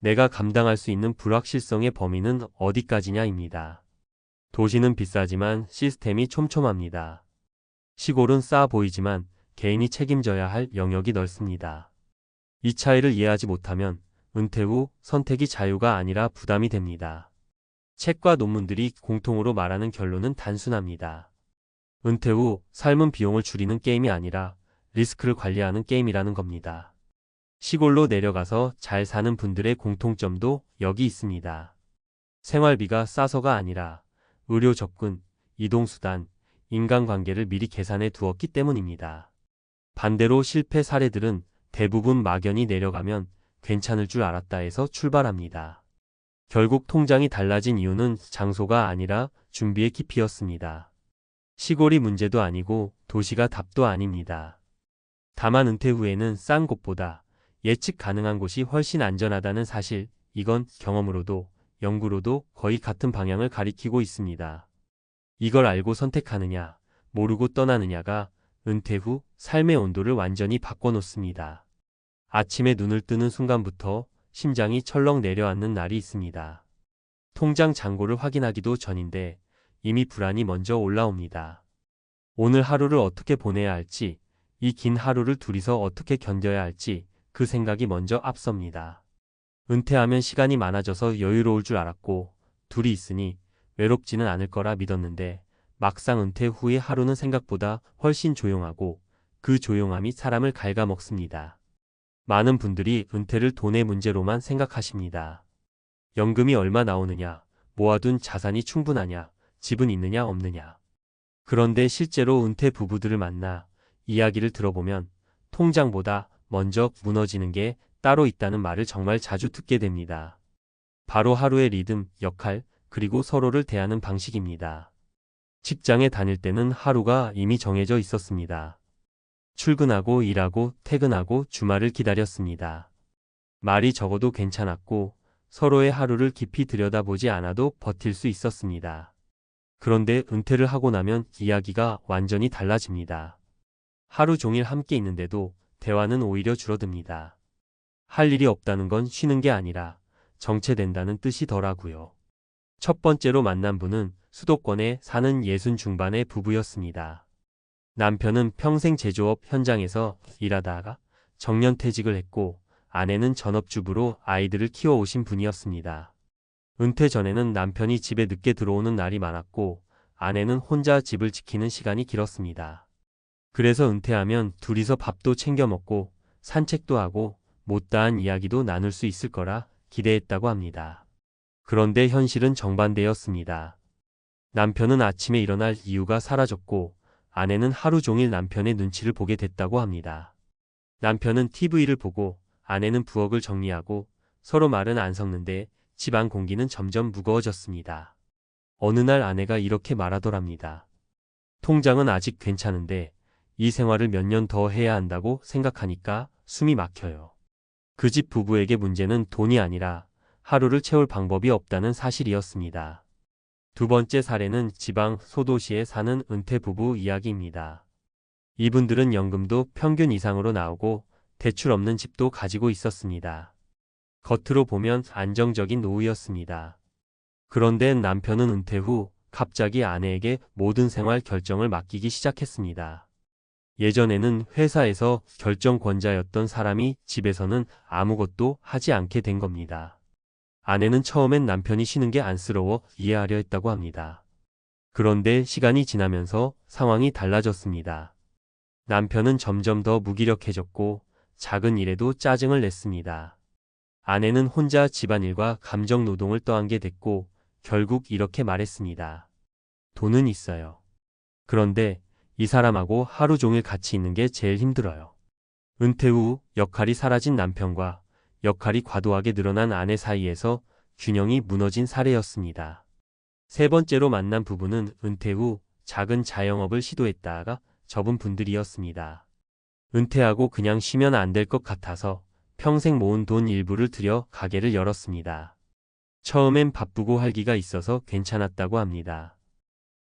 내가 감당할 수 있는 불확실성의 범위는 어디까지냐입니다. 도시는 비싸지만 시스템이 촘촘합니다. 시골은 싸 보이지만 개인이 책임져야 할 영역이 넓습니다. 이 차이를 이해하지 못하면 은퇴 후 선택이 자유가 아니라 부담이 됩니다. 책과 논문들이 공통으로 말하는 결론은 단순합니다. 은퇴 후 삶은 비용을 줄이는 게임이 아니라 리스크를 관리하는 게임이라는 겁니다. 시골로 내려가서 잘 사는 분들의 공통점도 여기 있습니다. 생활비가 싸서가 아니라 의료 접근, 이동수단, 인간관계를 미리 계산해 두었기 때문입니다. 반대로 실패 사례들은 대부분 막연히 내려가면 괜찮을 줄 알았다 해서 출발합니다. 결국 통장이 달라진 이유는 장소가 아니라 준비의 깊이였습니다. 시골이 문제도 아니고 도시가 답도 아닙니다. 다만 은퇴 후에는 싼 곳보다 예측 가능한 곳이 훨씬 안전하다는 사실, 이건 경험으로도 연구로도 거의 같은 방향을 가리키고 있습니다. 이걸 알고 선택하느냐, 모르고 떠나느냐가 은퇴 후 삶의 온도를 완전히 바꿔놓습니다. 아침에 눈을 뜨는 순간부터 심장이 철렁 내려앉는 날이 있습니다. 통장 잔고를 확인하기도 전인데 이미 불안이 먼저 올라옵니다. 오늘 하루를 어떻게 보내야 할지, 이 긴 하루를 둘이서 어떻게 견뎌야 할지 그 생각이 먼저 앞섭니다. 은퇴하면 시간이 많아져서 여유로울 줄 알았고 둘이 있으니 외롭지는 않을 거라 믿었는데 막상 은퇴 후의 하루는 생각보다 훨씬 조용하고 그 조용함이 사람을 갉아먹습니다. 많은 분들이 은퇴를 돈의 문제로만 생각하십니다. 연금이 얼마 나오느냐, 모아둔 자산이 충분하냐, 집은 있느냐 없느냐. 그런데 실제로 은퇴 부부들을 만나 이야기를 들어보면 통장보다 먼저 무너지는 게 따로 있다는 말을 정말 자주 듣게 됩니다. 바로 하루의 리듬, 역할, 그리고 서로를 대하는 방식입니다. 직장에 다닐 때는 하루가 이미 정해져 있었습니다. 출근하고 일하고 퇴근하고 주말을 기다렸습니다. 말이 적어도 괜찮았고 서로의 하루를 깊이 들여다보지 않아도 버틸 수 있었습니다. 그런데 은퇴를 하고 나면 이야기가 완전히 달라집니다. 하루 종일 함께 있는데도 대화는 오히려 줄어듭니다. 할 일이 없다는 건 쉬는 게 아니라 정체된다는 뜻이더라고요. 첫 번째로 만난 분은 수도권에 사는 60 중반의 부부였습니다. 남편은 평생 제조업 현장에서 일하다가 정년퇴직을 했고 아내는 전업주부로 아이들을 키워오신 분이었습니다. 은퇴 전에는 남편이 집에 늦게 들어오는 날이 많았고 아내는 혼자 집을 지키는 시간이 길었습니다. 그래서 은퇴하면 둘이서 밥도 챙겨 먹고 산책도 하고 못다한 이야기도 나눌 수 있을 거라 기대했다고 합니다. 그런데 현실은 정반대였습니다. 남편은 아침에 일어날 이유가 사라졌고 아내는 하루 종일 남편의 눈치를 보게 됐다고 합니다. 남편은 TV를 보고 아내는 부엌을 정리하고 서로 말은 안 섞는데 집안 공기는 점점 무거워졌습니다. 어느 날 아내가 이렇게 말하더랍니다. 통장은 아직 괜찮은데 이 생활을 몇 년 더 해야 한다고 생각하니까 숨이 막혀요. 그 집 부부에게 문제는 돈이 아니라 하루를 채울 방법이 없다는 사실이었습니다. 두 번째 사례는 지방 소도시에 사는 은퇴 부부 이야기입니다. 이분들은 연금도 평균 이상으로 나오고 대출 없는 집도 가지고 있었습니다. 겉으로 보면 안정적인 노후였습니다. 그런데 남편은 은퇴 후 갑자기 아내에게 모든 생활 결정을 맡기기 시작했습니다. 예전에는 회사에서 결정권자였던 사람이 집에서는 아무것도 하지 않게 된 겁니다. 아내는 처음엔 남편이 쉬는 게 안쓰러워 이해하려 했다고 합니다. 그런데 시간이 지나면서 상황이 달라졌습니다. 남편은 점점 더 무기력해졌고 작은 일에도 짜증을 냈습니다. 아내는 혼자 집안일과 감정 노동을 떠안게 됐고 결국 이렇게 말했습니다. 돈은 있어요. 그런데 이 사람하고 하루 종일 같이 있는 게 제일 힘들어요. 은퇴 후 역할이 사라진 남편과 역할이 과도하게 늘어난 아내 사이에서 균형이 무너진 사례였습니다. 세 번째로 만난 부부는 은퇴 후 작은 자영업을 시도했다가 접은 분들이었습니다. 은퇴하고 그냥 쉬면 안 될 것 같아서 평생 모은 돈 일부를 들여 가게를 열었습니다. 처음엔 바쁘고 활기가 있어서 괜찮았다고 합니다.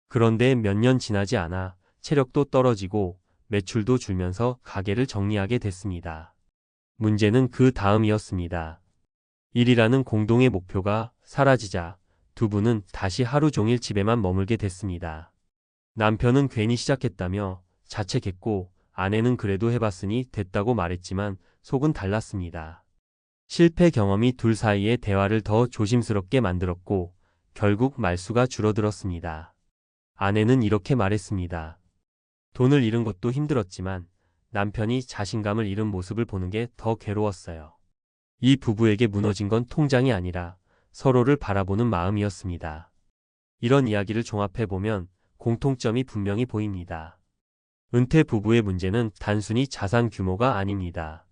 그런데 몇 년 지나지 않아 체력도 떨어지고 매출도 줄면서 가게를 정리하게 됐습니다. 문제는 그 다음이었습니다. 일이라는 공동의 목표가 사라지자 두 분은 다시 하루 종일 집에만 머물게 됐습니다. 남편은 괜히 시작했다며 자책했고 아내는 그래도 해봤으니 됐다고 말했지만 속은 달랐습니다. 실패 경험이 둘 사이의 대화를 더 조심스럽게 만들었고 결국 말수가 줄어들었습니다. 아내는 이렇게 말했습니다. 돈을 잃은 것도 힘들었지만 남편이 자신감을 잃은 모습을 보는 게 더 괴로웠어요. 이 부부에게 무너진 건 통장이 아니라 서로를 바라보는 마음이었습니다. 이런 이야기를 종합해보면 공통점이 분명히 보입니다. 은퇴 부부의 문제는 단순히 자산 규모가 아닙니다.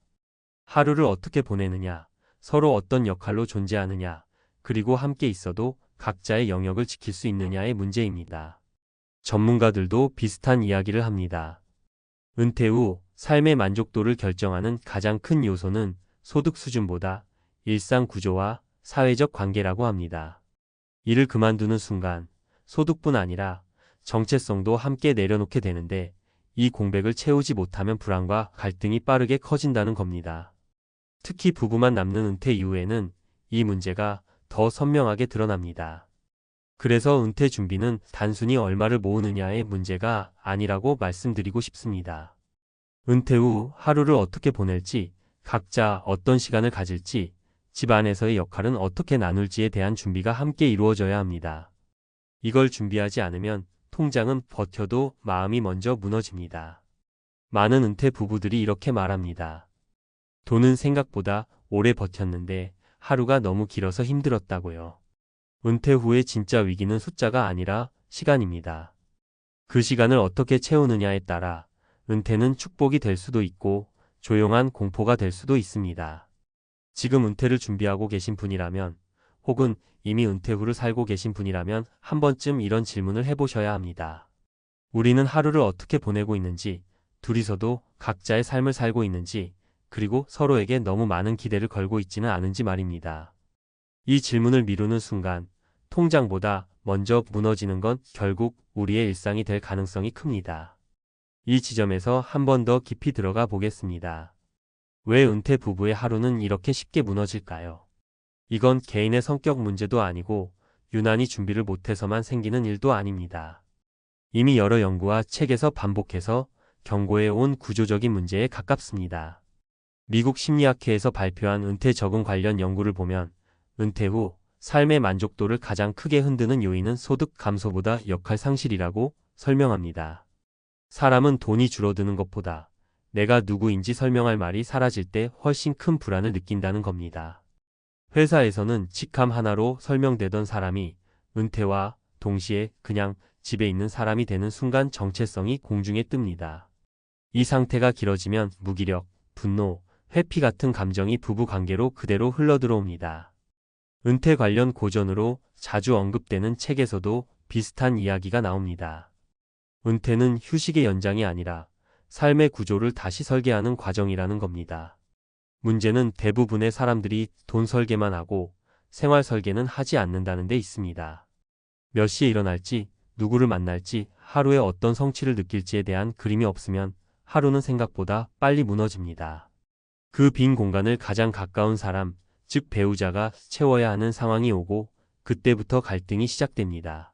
하루를 어떻게 보내느냐, 서로 어떤 역할로 존재하느냐, 그리고 함께 있어도 각자의 영역을 지킬 수 있느냐의 문제입니다. 전문가들도 비슷한 이야기를 합니다. 은퇴 후 삶의 만족도를 결정하는 가장 큰 요소는 소득 수준보다 일상 구조와 사회적 관계라고 합니다. 일을 그만두는 순간 소득뿐 아니라 정체성도 함께 내려놓게 되는데 이 공백을 채우지 못하면 불안과 갈등이 빠르게 커진다는 겁니다. 특히 부부만 남는 은퇴 이후에는 이 문제가 더 선명하게 드러납니다. 그래서 은퇴 준비는 단순히 얼마를 모으느냐의 문제가 아니라고 말씀드리고 싶습니다. 은퇴 후 하루를 어떻게 보낼지, 각자 어떤 시간을 가질지, 집안에서의 역할은 어떻게 나눌지에 대한 준비가 함께 이루어져야 합니다. 이걸 준비하지 않으면 통장은 버텨도 마음이 먼저 무너집니다. 많은 은퇴 부부들이 이렇게 말합니다. 돈은 생각보다 오래 버텼는데 하루가 너무 길어서 힘들었다고요. 은퇴 후의 진짜 위기는 숫자가 아니라 시간입니다. 그 시간을 어떻게 채우느냐에 따라 은퇴는 축복이 될 수도 있고 조용한 공포가 될 수도 있습니다. 지금 은퇴를 준비하고 계신 분이라면 혹은 이미 은퇴 후를 살고 계신 분이라면 한 번쯤 이런 질문을 해보셔야 합니다. 우리는 하루를 어떻게 보내고 있는지, 둘이서도 각자의 삶을 살고 있는지, 그리고 서로에게 너무 많은 기대를 걸고 있지는 않은지 말입니다. 이 질문을 미루는 순간 통장보다 먼저 무너지는 건 결국 우리의 일상이 될 가능성이 큽니다. 이 지점에서 한 번 더 깊이 들어가 보겠습니다. 왜 은퇴 부부의 하루는 이렇게 쉽게 무너질까요? 이건 개인의 성격 문제도 아니고 유난히 준비를 못해서만 생기는 일도 아닙니다. 이미 여러 연구와 책에서 반복해서 경고해 온 구조적인 문제에 가깝습니다. 미국 심리학회에서 발표한 은퇴 적응 관련 연구를 보면 은퇴 후 삶의 만족도를 가장 크게 흔드는 요인은 소득 감소보다 역할 상실이라고 설명합니다. 사람은 돈이 줄어드는 것보다 내가 누구인지 설명할 말이 사라질 때 훨씬 큰 불안을 느낀다는 겁니다. 회사에서는 직함 하나로 설명되던 사람이 은퇴와 동시에 그냥 집에 있는 사람이 되는 순간 정체성이 공중에 뜹니다. 이 상태가 길어지면 무기력, 분노, 회피 같은 감정이 부부 관계로 그대로 흘러들어옵니다. 은퇴 관련 고전으로 자주 언급되는 책에서도 비슷한 이야기가 나옵니다. 은퇴는 휴식의 연장이 아니라 삶의 구조를 다시 설계하는 과정이라는 겁니다. 문제는 대부분의 사람들이 돈 설계만 하고 생활 설계는 하지 않는다는 데 있습니다. 몇 시에 일어날지, 누구를 만날지, 하루에 어떤 성취를 느낄지에 대한 그림이 없으면 하루는 생각보다 빨리 무너집니다. 그 빈 공간을 가장 가까운 사람, 즉 배우자가 채워야 하는 상황이 오고 그때부터 갈등이 시작됩니다.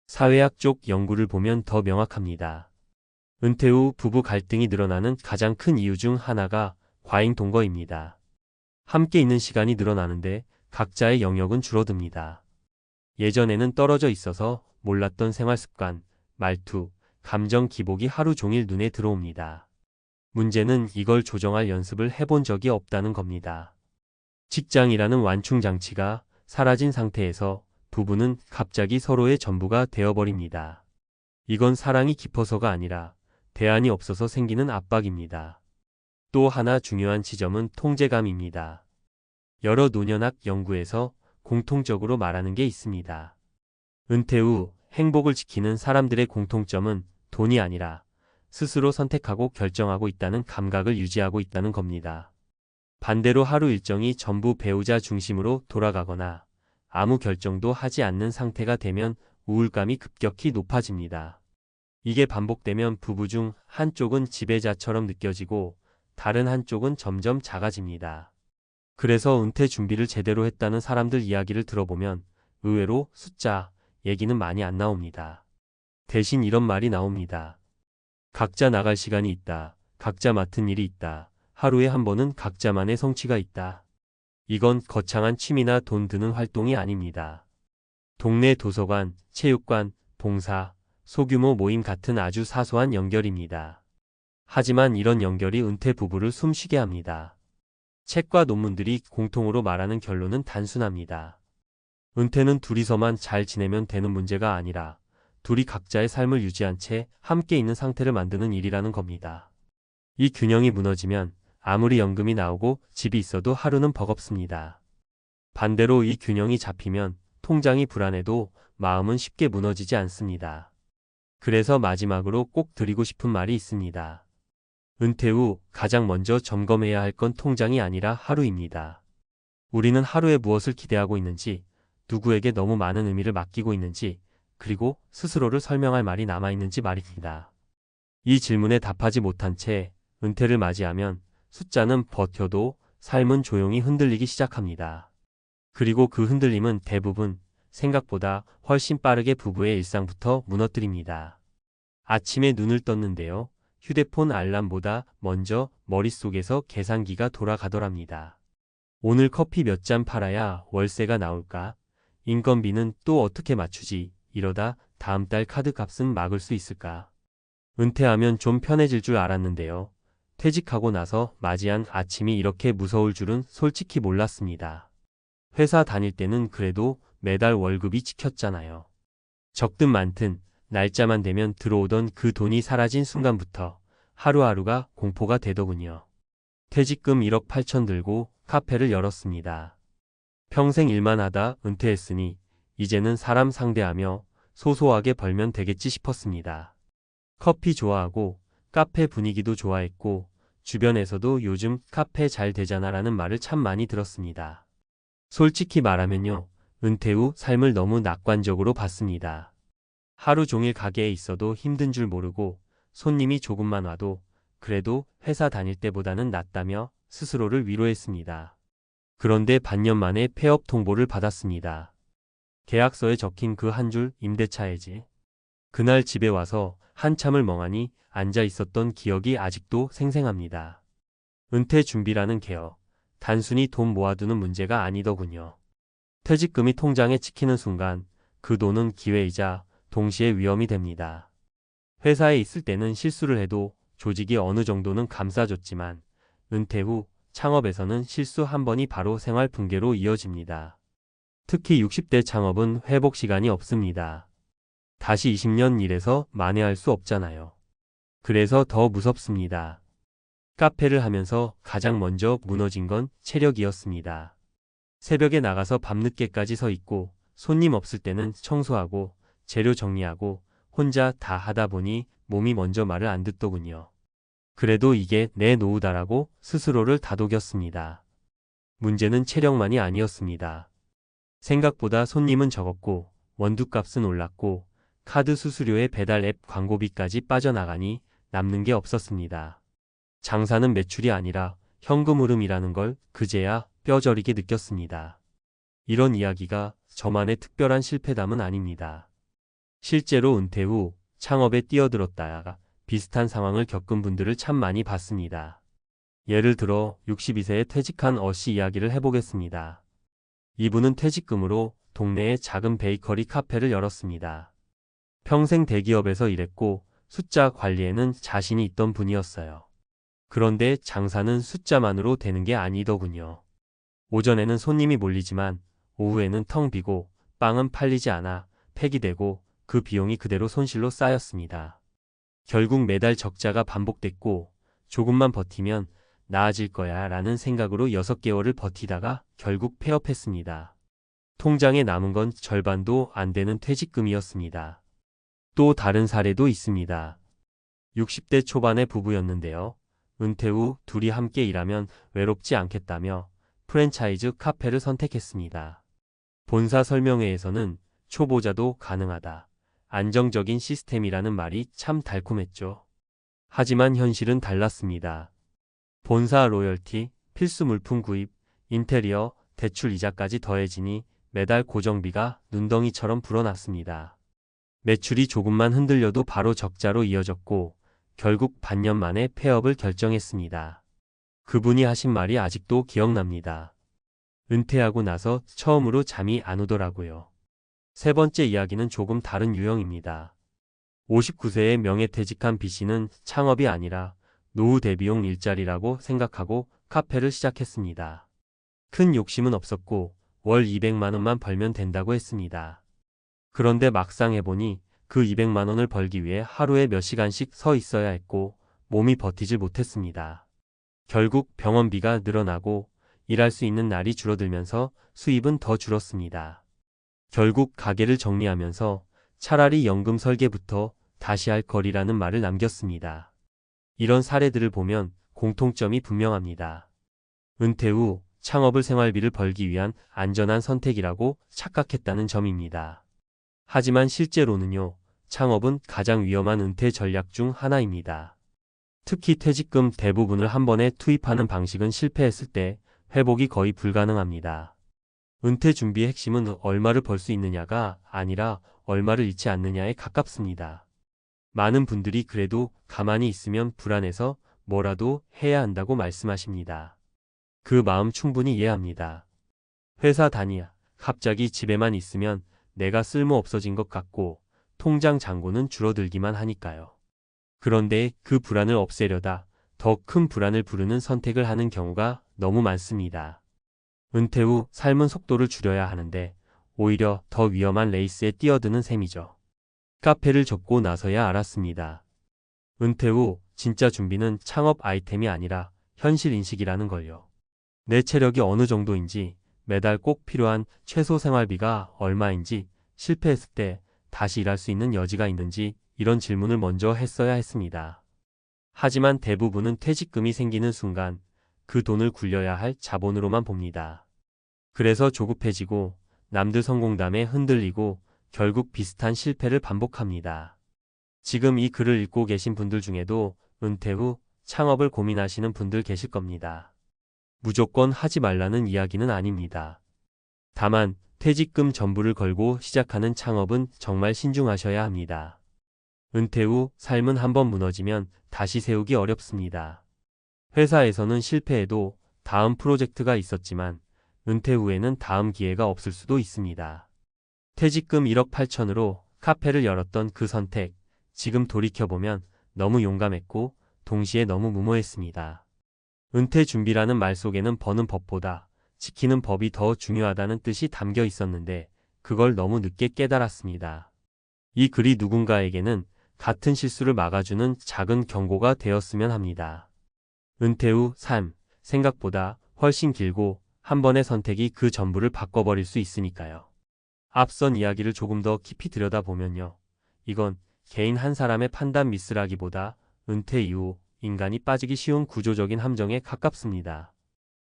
사회학 쪽 연구를 보면 더 명확합니다. 은퇴 후 부부 갈등이 늘어나는 가장 큰 이유 중 하나가 과잉 동거입니다. 함께 있는 시간이 늘어나는데 각자의 영역은 줄어듭니다. 예전에는 떨어져 있어서 몰랐던 생활 습관, 말투, 감정 기복이 하루 종일 눈에 들어옵니다. 문제는 이걸 조정할 연습을 해본 적이 없다는 겁니다. 직장이라는 완충 장치가 사라진 상태에서 부부는 갑자기 서로의 전부가 되어버립니다. 이건 사랑이 깊어서가 아니라 대안이 없어서 생기는 압박입니다. 또 하나 중요한 지점은 통제감입니다. 여러 노년학 연구에서 공통적으로 말하는 게 있습니다. 은퇴 후 행복을 지키는 사람들의 공통점은 돈이 아니라 스스로 선택하고 결정하고 있다는 감각을 유지하고 있다는 겁니다. 반대로 하루 일정이 전부 배우자 중심으로 돌아가거나 아무 결정도 하지 않는 상태가 되면 우울감이 급격히 높아집니다. 이게 반복되면 부부 중 한쪽은 지배자처럼 느껴지고 다른 한쪽은 점점 작아집니다. 그래서 은퇴 준비를 제대로 했다는 사람들 이야기를 들어보면 의외로 숫자 얘기는 많이 안 나옵니다. 대신 이런 말이 나옵니다. 각자 나갈 시간이 있다. 각자 맡은 일이 있다. 하루에 한 번은 각자만의 성취가 있다. 이건 거창한 취미나 돈 드는 활동이 아닙니다. 동네 도서관, 체육관, 봉사, 소규모 모임 같은 아주 사소한 연결입니다. 하지만 이런 연결이 은퇴 부부를 숨쉬게 합니다. 책과 논문들이 공통으로 말하는 결론은 단순합니다. 은퇴는 둘이서만 잘 지내면 되는 문제가 아니라 둘이 각자의 삶을 유지한 채 함께 있는 상태를 만드는 일이라는 겁니다. 이 균형이 무너지면 아무리 연금이 나오고 집이 있어도 하루는 버겁습니다. 반대로 이 균형이 잡히면 통장이 불안해도 마음은 쉽게 무너지지 않습니다. 그래서 마지막으로 꼭 드리고 싶은 말이 있습니다. 은퇴 후 가장 먼저 점검해야 할 건 통장이 아니라 하루입니다. 우리는 하루에 무엇을 기대하고 있는지, 누구에게 너무 많은 의미를 맡기고 있는지, 그리고 스스로를 설명할 말이 남아있는지 말입니다. 이 질문에 답하지 못한 채 은퇴를 맞이하면 숫자는 버텨도 삶은 조용히 흔들리기 시작합니다. 그리고 그 흔들림은 대부분 생각보다 훨씬 빠르게 부부의 일상부터 무너뜨립니다. 아침에 눈을 떴는데요. 휴대폰 알람보다 먼저 머릿속에서 계산기가 돌아가더랍니다. 오늘 커피 몇 잔 팔아야 월세가 나올까? 인건비는 또 어떻게 맞추지? 이러다 다음 달 카드 값은 막을 수 있을까? 은퇴하면 좀 편해질 줄 알았는데요. 퇴직하고 나서 맞이한 아침이 이렇게 무서울 줄은 솔직히 몰랐습니다. 회사 다닐 때는 그래도 매달 월급이 지켰잖아요. 적든 많든 날짜만 되면 들어오던 그 돈이 사라진 순간부터 하루하루가 공포가 되더군요. 퇴직금 1억 8천 들고 카페를 열었습니다. 평생 일만 하다 은퇴했으니 이제는 사람 상대하며 소소하게 벌면 되겠지 싶었습니다. 커피 좋아하고 카페 분위기도 좋아했고 주변에서도 요즘 카페 잘 되잖아라는 말을 참 많이 들었습니다. 솔직히 말하면요. 은퇴 후 삶을 너무 낙관적으로 봤습니다. 하루 종일 가게에 있어도 힘든 줄 모르고 손님이 조금만 와도 그래도 회사 다닐 때보다는 낫다며 스스로를 위로했습니다. 그런데 반년 만에 폐업 통보를 받았습니다. 계약서에 적힌 그 한 줄 임대차이지. 그날 집에 와서 한참을 멍하니 앉아 있었던 기억이 아직도 생생합니다. 은퇴 준비라는 게요. 단순히 돈 모아두는 문제가 아니더군요. 퇴직금이 통장에 찍히는 순간 그 돈은 기회이자 동시에 위험이 됩니다. 회사에 있을 때는 실수를 해도 조직이 어느 정도는 감싸줬지만 은퇴 후 창업에서는 실수 한 번이 바로 생활 붕괴로 이어집니다. 특히 60대 창업은 회복 시간이 없습니다. 다시 20년 일해서 만회할 수 없잖아요. 그래서 더 무섭습니다. 카페를 하면서 가장 먼저 무너진 건 체력이었습니다. 새벽에 나가서 밤늦게까지 서 있고 손님 없을 때는 청소하고 재료 정리하고 혼자 다 하다 보니 몸이 먼저 말을 안 듣더군요. 그래도 이게 내 노후다라고 스스로를 다독였습니다. 문제는 체력만이 아니었습니다. 생각보다 손님은 적었고 원두값은 올랐고 카드 수수료에 배달 앱 광고비까지 빠져나가니 남는 게 없었습니다. 장사는 매출이 아니라 현금 흐름이라는 걸 그제야 뼈저리게 느꼈습니다. 이런 이야기가 저만의 특별한 실패담은 아닙니다. 실제로 은퇴 후 창업에 뛰어들었다가 비슷한 상황을 겪은 분들을 참 많이 봤습니다. 예를 들어 62세에 퇴직한 어씨 이야기를 해보겠습니다. 이분은 퇴직금으로 동네에 작은 베이커리 카페를 열었습니다. 평생 대기업에서 일했고 숫자 관리에는 자신이 있던 분이었어요. 그런데 장사는 숫자만으로 되는 게 아니더군요. 오전에는 손님이 몰리지만 오후에는 텅 비고 빵은 팔리지 않아 폐기되고 그 비용이 그대로 손실로 쌓였습니다. 결국 매달 적자가 반복됐고 조금만 버티면 나아질 거야 라는 생각으로 6개월을 버티다가 결국 폐업했습니다. 통장에 남은 건 절반도 안 되는 퇴직금이었습니다. 또 다른 사례도 있습니다. 60대 초반의 부부였는데요. 은퇴 후 둘이 함께 일하면 외롭지 않겠다며 프랜차이즈 카페를 선택했습니다. 본사 설명회에서는 초보자도 가능하다. 안정적인 시스템이라는 말이 참 달콤했죠. 하지만 현실은 달랐습니다. 본사 로열티, 필수 물품 구입, 인테리어, 대출 이자까지 더해지니 매달 고정비가 눈덩이처럼 불어났습니다. 매출이 조금만 흔들려도 바로 적자로 이어졌고 결국 반년 만에 폐업을 결정했습니다. 그분이 하신 말이 아직도 기억납니다. 은퇴하고 나서 처음으로 잠이 안 오더라고요. 세 번째 이야기는 조금 다른 유형입니다. 59세에 명예퇴직한 B씨는 창업이 아니라 노후 대비용 일자리라고 생각하고 카페를 시작했습니다. 큰 욕심은 없었고 월 200만 원만 벌면 된다고 했습니다. 그런데 막상 해보니 그 200만 원을 벌기 위해 하루에 몇 시간씩 서 있어야 했고 몸이 버티질 못했습니다. 결국 병원비가 늘어나고 일할 수 있는 날이 줄어들면서 수입은 더 줄었습니다. 결국 가게를 정리하면서 차라리 연금 설계부터 다시 할 거리라는 말을 남겼습니다. 이런 사례들을 보면 공통점이 분명합니다. 은퇴 후 창업을 생활비를 벌기 위한 안전한 선택이라고 착각했다는 점입니다. 하지만 실제로는요, 창업은 가장 위험한 은퇴 전략 중 하나입니다. 특히 퇴직금 대부분을 한 번에 투입하는 방식은 실패했을 때 회복이 거의 불가능합니다. 은퇴 준비의 핵심은 얼마를 벌 수 있느냐가 아니라 얼마를 잃지 않느냐에 가깝습니다. 많은 분들이 그래도 가만히 있으면 불안해서 뭐라도 해야 한다고 말씀하십니다. 그 마음 충분히 이해합니다. 회사 다니야 갑자기 집에만 있으면 내가 쓸모 없어진 것 같고 통장 잔고는 줄어들기만 하니까요. 그런데 그 불안을 없애려다 더 큰 불안을 부르는 선택을 하는 경우가 너무 많습니다. 은퇴 후 삶은 속도를 줄여야 하는데 오히려 더 위험한 레이스에 뛰어드는 셈이죠. 카페를 접고 나서야 알았습니다. 은퇴 후 진짜 준비는 창업 아이템이 아니라 현실 인식이라는 걸요. 내 체력이 어느 정도인지, 매달 꼭 필요한 최소 생활비가 얼마인지, 실패했을 때 다시 일할 수 있는 여지가 있는지 이런 질문을 먼저 했어야 했습니다. 하지만 대부분은 퇴직금이 생기는 순간 그 돈을 굴려야 할 자본으로만 봅니다. 그래서 조급해지고 남들 성공담에 흔들리고 결국 비슷한 실패를 반복합니다. 지금 이 글을 읽고 계신 분들 중에도 은퇴 후 창업을 고민하시는 분들 계실 겁니다. 무조건 하지 말라는 이야기는 아닙니다. 다만 퇴직금 전부를 걸고 시작하는 창업은 정말 신중하셔야 합니다. 은퇴 후 삶은 한번 무너지면 다시 세우기 어렵습니다. 회사에서는 실패해도 다음 프로젝트가 있었지만 은퇴 후에는 다음 기회가 없을 수도 있습니다. 퇴직금 1억 8천으로 카페를 열었던 그 선택, 지금 돌이켜보면 너무 용감했고 동시에 너무 무모했습니다. 은퇴 준비라는 말 속에는 버는 법보다 지키는 법이 더 중요하다는 뜻이 담겨 있었는데 그걸 너무 늦게 깨달았습니다. 이 글이 누군가에게는 같은 실수를 막아주는 작은 경고가 되었으면 합니다. 은퇴 후 삶, 생각보다 훨씬 길고 한 번의 선택이 그 전부를 바꿔버릴 수 있으니까요. 앞선 이야기를 조금 더 깊이 들여다보면요. 이건 개인 한 사람의 판단 미스라기보다 은퇴 이후 인간이 빠지기 쉬운 구조적인 함정에 가깝습니다.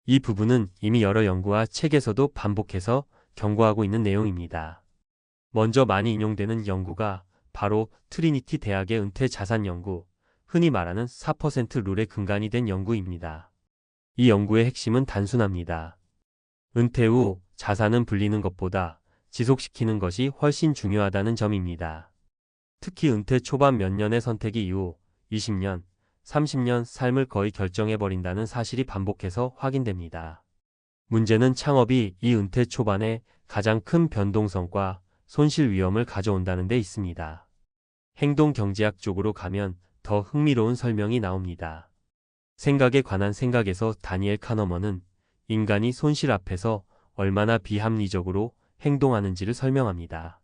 이 부분은 이미 여러 연구와 책에서도 반복해서 경고하고 있는 내용입니다. 먼저 많이 인용되는 연구가 바로 트리니티 대학의 은퇴 자산 연구, 흔히 말하는 4% 룰의 근간이 된 연구입니다. 이 연구의 핵심은 단순합니다. 은퇴 후 자산은 불리는 것보다 지속시키는 것이 훨씬 중요하다는 점입니다. 특히 은퇴 초반 몇 년의 선택이 이후 20년, 30년 삶을 거의 결정해버린다는 사실이 반복해서 확인됩니다. 문제는 창업이 이 은퇴 초반에 가장 큰 변동성과 손실 위험을 가져온다는 데 있습니다. 행동경제학 쪽으로 가면 더 흥미로운 설명이 나옵니다. 생각에 관한 생각에서 다니엘 카너먼은 인간이 손실 앞에서 얼마나 비합리적으로 행동하는지를 설명합니다.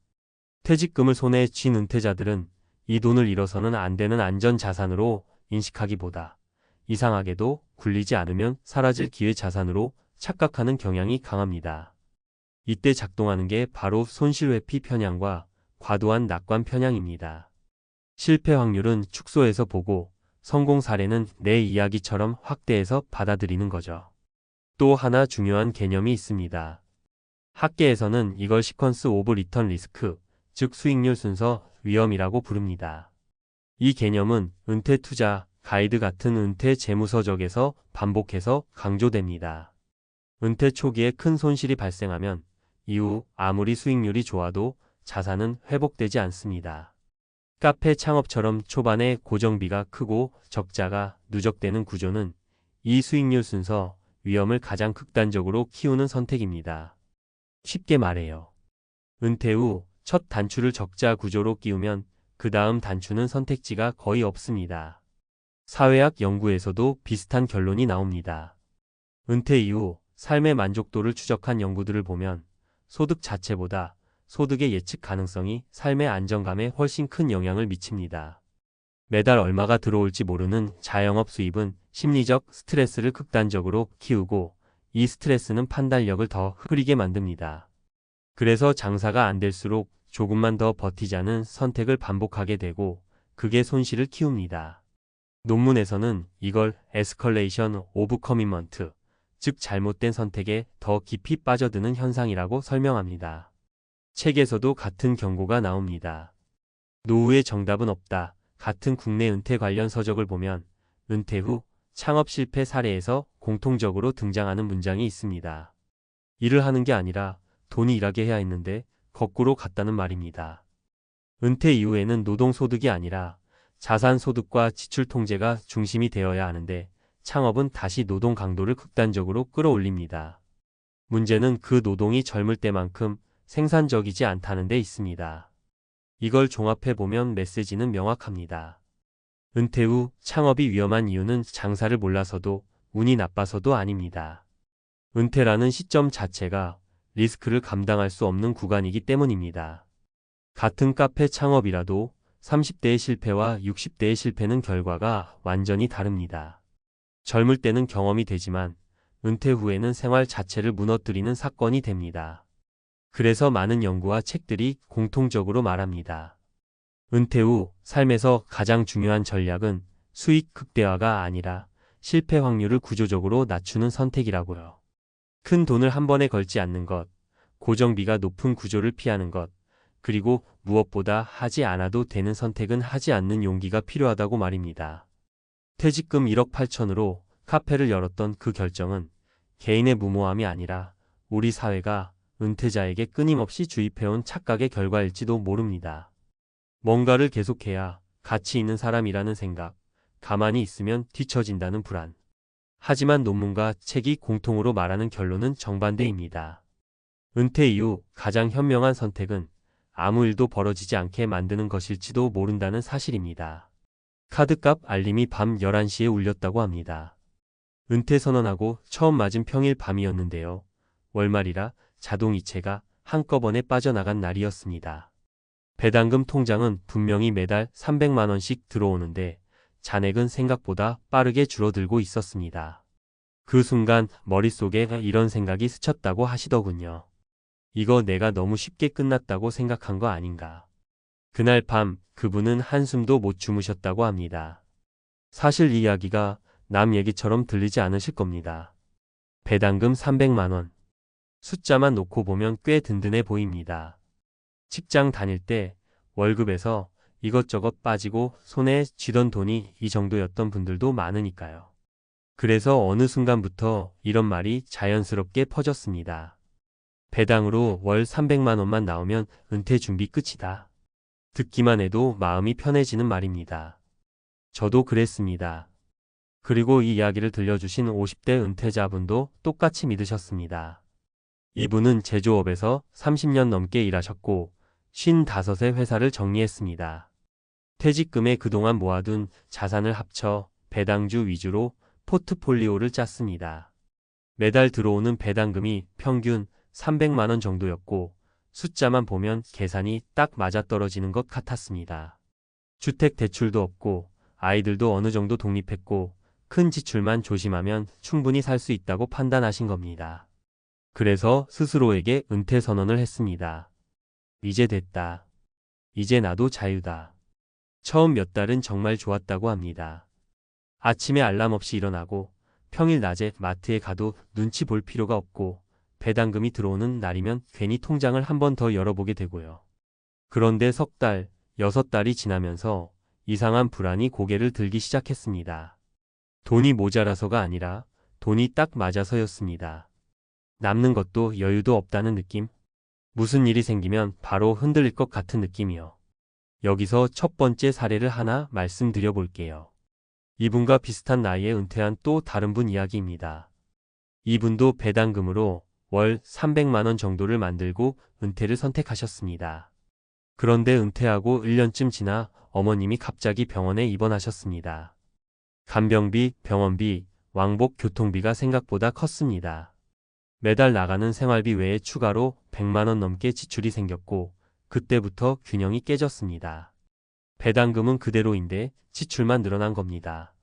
퇴직금을 손에 쥔 은퇴자들은 이 돈을 잃어서는 안 되는 안전자산으로 인식하기보다 이상하게도 굴리지 않으면 사라질 기회 자산으로 착각하는 경향이 강합니다. 이때 작동하는 게 바로 손실회피 편향과 과도한 낙관 편향입니다. 실패 확률은 축소해서 보고 성공 사례는 내 이야기처럼 확대해서 받아들이는 거죠. 또 하나 중요한 개념이 있습니다. 학계에서는 이걸 시퀀스 오브 리턴 리스크, 즉 수익률 순서 위험이라고 부릅니다. 이 개념은 은퇴 투자 가이드 같은 은퇴 재무서적에서 반복해서 강조됩니다. 은퇴 초기에 큰 손실이 발생하면 이후 아무리 수익률이 좋아도 자산은 회복되지 않습니다. 카페 창업처럼 초반에 고정비가 크고 적자가 누적되는 구조는 이 수익률 순서 위험을 가장 극단적으로 키우는 선택입니다. 쉽게 말해요. 은퇴 후 첫 단추를 적자 구조로 끼우면 그 다음 단추는 선택지가 거의 없습니다. 사회학 연구에서도 비슷한 결론이 나옵니다. 은퇴 이후 삶의 만족도를 추적한 연구들을 보면 소득 자체보다 소득의 예측 가능성이 삶의 안정감에 훨씬 큰 영향을 미칩니다. 매달 얼마가 들어올지 모르는 자영업 수입은 심리적 스트레스를 극단적으로 키우고 이 스트레스는 판단력을 더 흐리게 만듭니다. 그래서 장사가 안 될수록 조금만 더 버티자는 선택을 반복하게 되고 그게 손실을 키웁니다. 논문에서는 이걸 에스컬레이션 오브 커미먼트, 즉 잘못된 선택에 더 깊이 빠져드는 현상이라고 설명합니다. 책에서도 같은 경고가 나옵니다. 노후의 정답은 없다. 같은 국내 은퇴 관련 서적을 보면 은퇴 후 창업 실패 사례에서 공통적으로 등장하는 문장이 있습니다. 일을 하는 게 아니라 돈이 일하게 해야 했는데 거꾸로 갔다는 말입니다. 은퇴 이후에는 노동소득이 아니라 자산소득과 지출 통제가 중심이 되어야 하는데 창업은 다시 노동 강도를 극단적으로 끌어올립니다. 문제는 그 노동이 젊을 때만큼 생산적이지 않다는 데 있습니다. 이걸 종합해보면 메시지는 명확합니다. 은퇴 후 창업이 위험한 이유는 장사를 몰라서도 운이 나빠서도 아닙니다. 은퇴라는 시점 자체가 리스크를 감당할 수 없는 구간이기 때문입니다. 같은 카페 창업이라도 30대의 실패와 60대의 실패는 결과가 완전히 다릅니다. 젊을 때는 경험이 되지만 은퇴 후에는 생활 자체를 무너뜨리는 사건이 됩니다. 그래서 많은 연구와 책들이 공통적으로 말합니다. 은퇴 후 삶에서 가장 중요한 전략은 수익 극대화가 아니라 실패 확률을 구조적으로 낮추는 선택이라고요. 큰 돈을 한 번에 걸지 않는 것, 고정비가 높은 구조를 피하는 것, 그리고 무엇보다 하지 않아도 되는 선택은 하지 않는 용기가 필요하다고 말입니다. 퇴직금 1억 8천으로 카페를 열었던 그 결정은 개인의 무모함이 아니라 우리 사회가 은퇴자에게 끊임없이 주입해온 착각의 결과일지도 모릅니다. 뭔가를 계속해야 가치 있는 사람이라는 생각, 가만히 있으면 뒤처진다는 불안. 하지만 논문과 책이 공통으로 말하는 결론은 정반대입니다. 은퇴 이후 가장 현명한 선택은 아무 일도 벌어지지 않게 만드는 것일지도 모른다는 사실입니다. 카드값 알림이 밤 11시에 울렸다고 합니다. 은퇴 선언하고 처음 맞은 평일 밤이었는데요. 월말이라 자동이체가 한꺼번에 빠져나간 날이었습니다. 배당금 통장은 분명히 매달 300만 원씩 들어오는데 잔액은 생각보다 빠르게 줄어들고 있었습니다. 그 순간 머릿속에 이런 생각이 스쳤다고 하시더군요. 이거 내가 너무 쉽게 끝났다고 생각한 거 아닌가. 그날 밤 그분은 한숨도 못 주무셨다고 합니다. 사실 이 이야기가 남 얘기처럼 들리지 않으실 겁니다. 배당금 300만 원. 숫자만 놓고 보면 꽤 든든해 보입니다. 직장 다닐 때 월급에서 이것저것 빠지고 손에 쥐던 돈이 이 정도였던 분들도 많으니까요. 그래서 어느 순간부터 이런 말이 자연스럽게 퍼졌습니다. 배당으로 월 300만 원만 나오면 은퇴 준비 끝이다. 듣기만 해도 마음이 편해지는 말입니다. 저도 그랬습니다. 그리고 이 이야기를 들려주신 50대 은퇴자분도 똑같이 믿으셨습니다. 이분은 제조업에서 30년 넘게 일하셨고 55의 회사를 정리했습니다. 퇴직금에 그동안 모아둔 자산을 합쳐 배당주 위주로 포트폴리오를 짰습니다. 매달 들어오는 배당금이 평균 300만 원 정도였고 숫자만 보면 계산이 딱 맞아떨어지는 것 같았습니다. 주택 대출도 없고 아이들도 어느 정도 독립했고 큰 지출만 조심하면 충분히 살 수 있다고 판단하신 겁니다. 그래서 스스로에게 은퇴 선언을 했습니다. 이제 됐다. 이제 나도 자유다. 처음 몇 달은 정말 좋았다고 합니다. 아침에 알람 없이 일어나고 평일 낮에 마트에 가도 눈치 볼 필요가 없고 배당금이 들어오는 날이면 괜히 통장을 한 번 더 열어보게 되고요. 그런데 석 달, 6달이 지나면서 이상한 불안이 고개를 들기 시작했습니다. 돈이 모자라서가 아니라 돈이 딱 맞아서였습니다. 남는 것도 여유도 없다는 느낌? 무슨 일이 생기면 바로 흔들릴 것 같은 느낌이요. 여기서 첫 번째 사례를 하나 말씀드려 볼게요. 이분과 비슷한 나이에 은퇴한 또 다른 분 이야기입니다. 이분도 배당금으로 월 300만 원 정도를 만들고 은퇴를 선택하셨습니다. 그런데 은퇴하고 1년쯤 지나 어머님이 갑자기 병원에 입원하셨습니다. 간병비, 병원비, 왕복 교통비가 생각보다 컸습니다. 매달 나가는 생활비 외에 추가로 100만 원 넘게 지출이 생겼고 그때부터 균형이 깨졌습니다. 배당금은 그대로인데 지출만 늘어난 겁니다.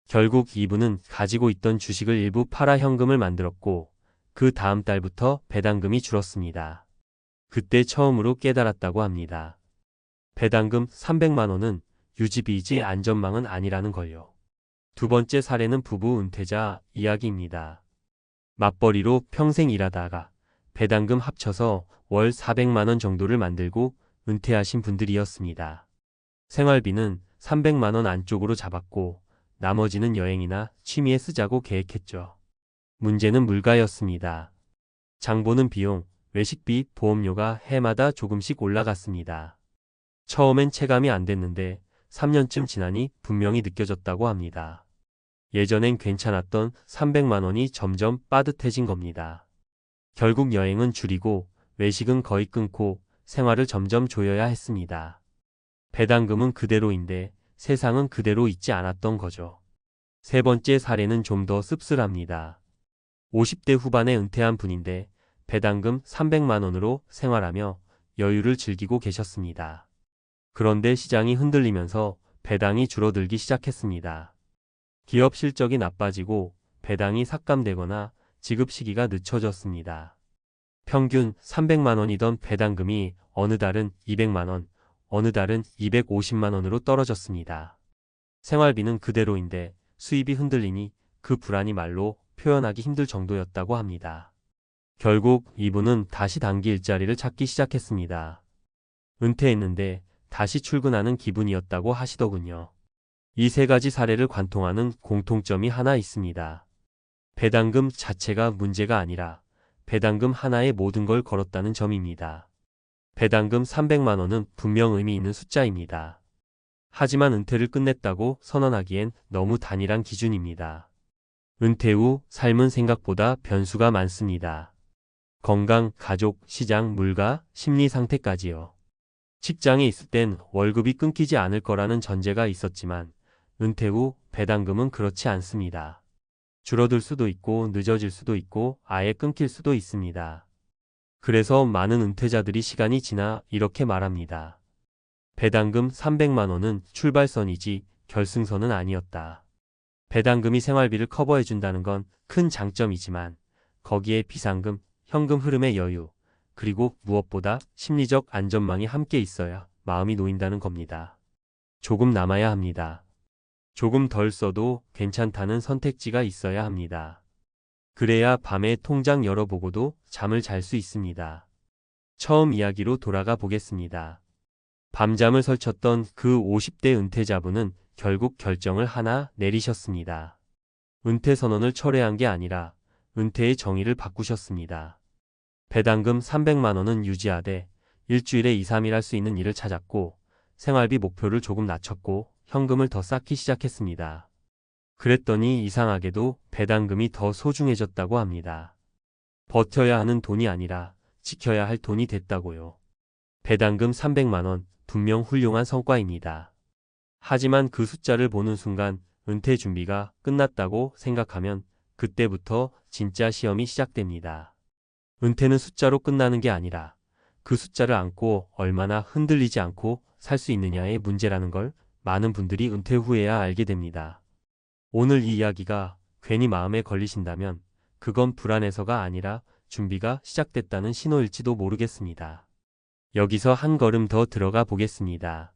결국 이분은 가지고 있던 주식을 일부 팔아 현금을 만들었고 그 다음 달부터 배당금이 줄었습니다. 그때 처음으로 깨달았다고 합니다. 배당금 300만 원은 유지비이지 안전망은 아니라는 걸요. 두 번째 사례는 부부 은퇴자 이야기입니다. 맞벌이로 평생 일하다가 배당금 합쳐서 월 400만 원 정도를 만들고 은퇴하신 분들이었습니다. 생활비는 300만 원 안쪽으로 잡았고 나머지는 여행이나 취미에 쓰자고 계획했죠. 문제는 물가였습니다. 장보는 비용, 외식비, 보험료가 해마다 조금씩 올라갔습니다. 처음엔 체감이 안 됐는데 3년쯤 지나니 분명히 느껴졌다고 합니다. 예전엔 괜찮았던 300만 원이 점점 빠듯해진 겁니다. 결국 여행은 줄이고 외식은 거의 끊고 생활을 점점 조여야 했습니다. 배당금은 그대로인데 세상은 그대로 있지 않았던 거죠. 세 번째 사례는 좀 더 씁쓸합니다. 50대 후반에 은퇴한 분인데 배당금 300만 원으로 생활하며 여유를 즐기고 계셨습니다. 그런데 시장이 흔들리면서 배당이 줄어들기 시작했습니다. 기업 실적이 나빠지고 배당이 삭감되거나 지급 시기가 늦춰졌습니다. 평균 300만 원이던 배당금이 어느 달은 200만 원, 어느 달은 250만 원으로 떨어졌습니다. 생활비는 그대로인데 수입이 흔들리니 그 불안이 말로 표현하기 힘들 정도였다고 합니다. 결국 이분은 다시 단기 일자리를 찾기 시작했습니다. 은퇴했는데 다시 출근하는 기분이었다고 하시더군요. 이 세 가지 사례를 관통하는 공통점이 하나 있습니다. 배당금 자체가 문제가 아니라 배당금 하나에 모든 걸 걸었다는 점입니다. 배당금 300만 원은 분명 의미 있는 숫자입니다. 하지만 은퇴를 끝냈다고 선언하기엔 너무 단일한 기준입니다. 은퇴 후 삶은 생각보다 변수가 많습니다. 건강, 가족, 시장, 물가, 심리 상태까지요. 직장에 있을 땐 월급이 끊기지 않을 거라는 전제가 있었지만 은퇴 후 배당금은 그렇지 않습니다. 줄어들 수도 있고 늦어질 수도 있고 아예 끊길 수도 있습니다. 그래서 많은 은퇴자들이 시간이 지나 이렇게 말합니다. 배당금 300만 원은 출발선이지 결승선은 아니었다. 배당금이 생활비를 커버해준다는 건 큰 장점이지만 거기에 비상금, 현금 흐름의 여유, 그리고 무엇보다 심리적 안전망이 함께 있어야 마음이 놓인다는 겁니다. 조금 남아야 합니다. 조금 덜 써도 괜찮다는 선택지가 있어야 합니다. 그래야 밤에 통장 열어보고도 잠을 잘 수 있습니다. 처음 이야기로 돌아가 보겠습니다. 밤잠을 설쳤던 그 50대 은퇴자분은 결국 결정을 하나 내리셨습니다. 은퇴 선언을 철회한 게 아니라 은퇴의 정의를 바꾸셨습니다. 배당금 300만 원은 유지하되 일주일에 2, 3일 할 수 있는 일을 찾았고 생활비 목표를 조금 낮췄고 현금을 더 쌓기 시작했습니다. 그랬더니 이상하게도 배당금이 더 소중해졌다고 합니다. 버텨야 하는 돈이 아니라 지켜야 할 돈이 됐다고요. 배당금 300만 원, 분명 훌륭한 성과입니다. 하지만 그 숫자를 보는 순간 은퇴 준비가 끝났다고 생각하면 그때부터 진짜 시험이 시작됩니다. 은퇴는 숫자로 끝나는 게 아니라 그 숫자를 안고 얼마나 흔들리지 않고 살 수 있느냐의 문제라는 걸 많은 분들이 은퇴 후에야 알게 됩니다. 오늘 이 이야기가 괜히 마음에 걸리신다면 그건 불안해서가 아니라 준비가 시작됐다는 신호일지도 모르겠습니다. 여기서 한 걸음 더 들어가 보겠습니다.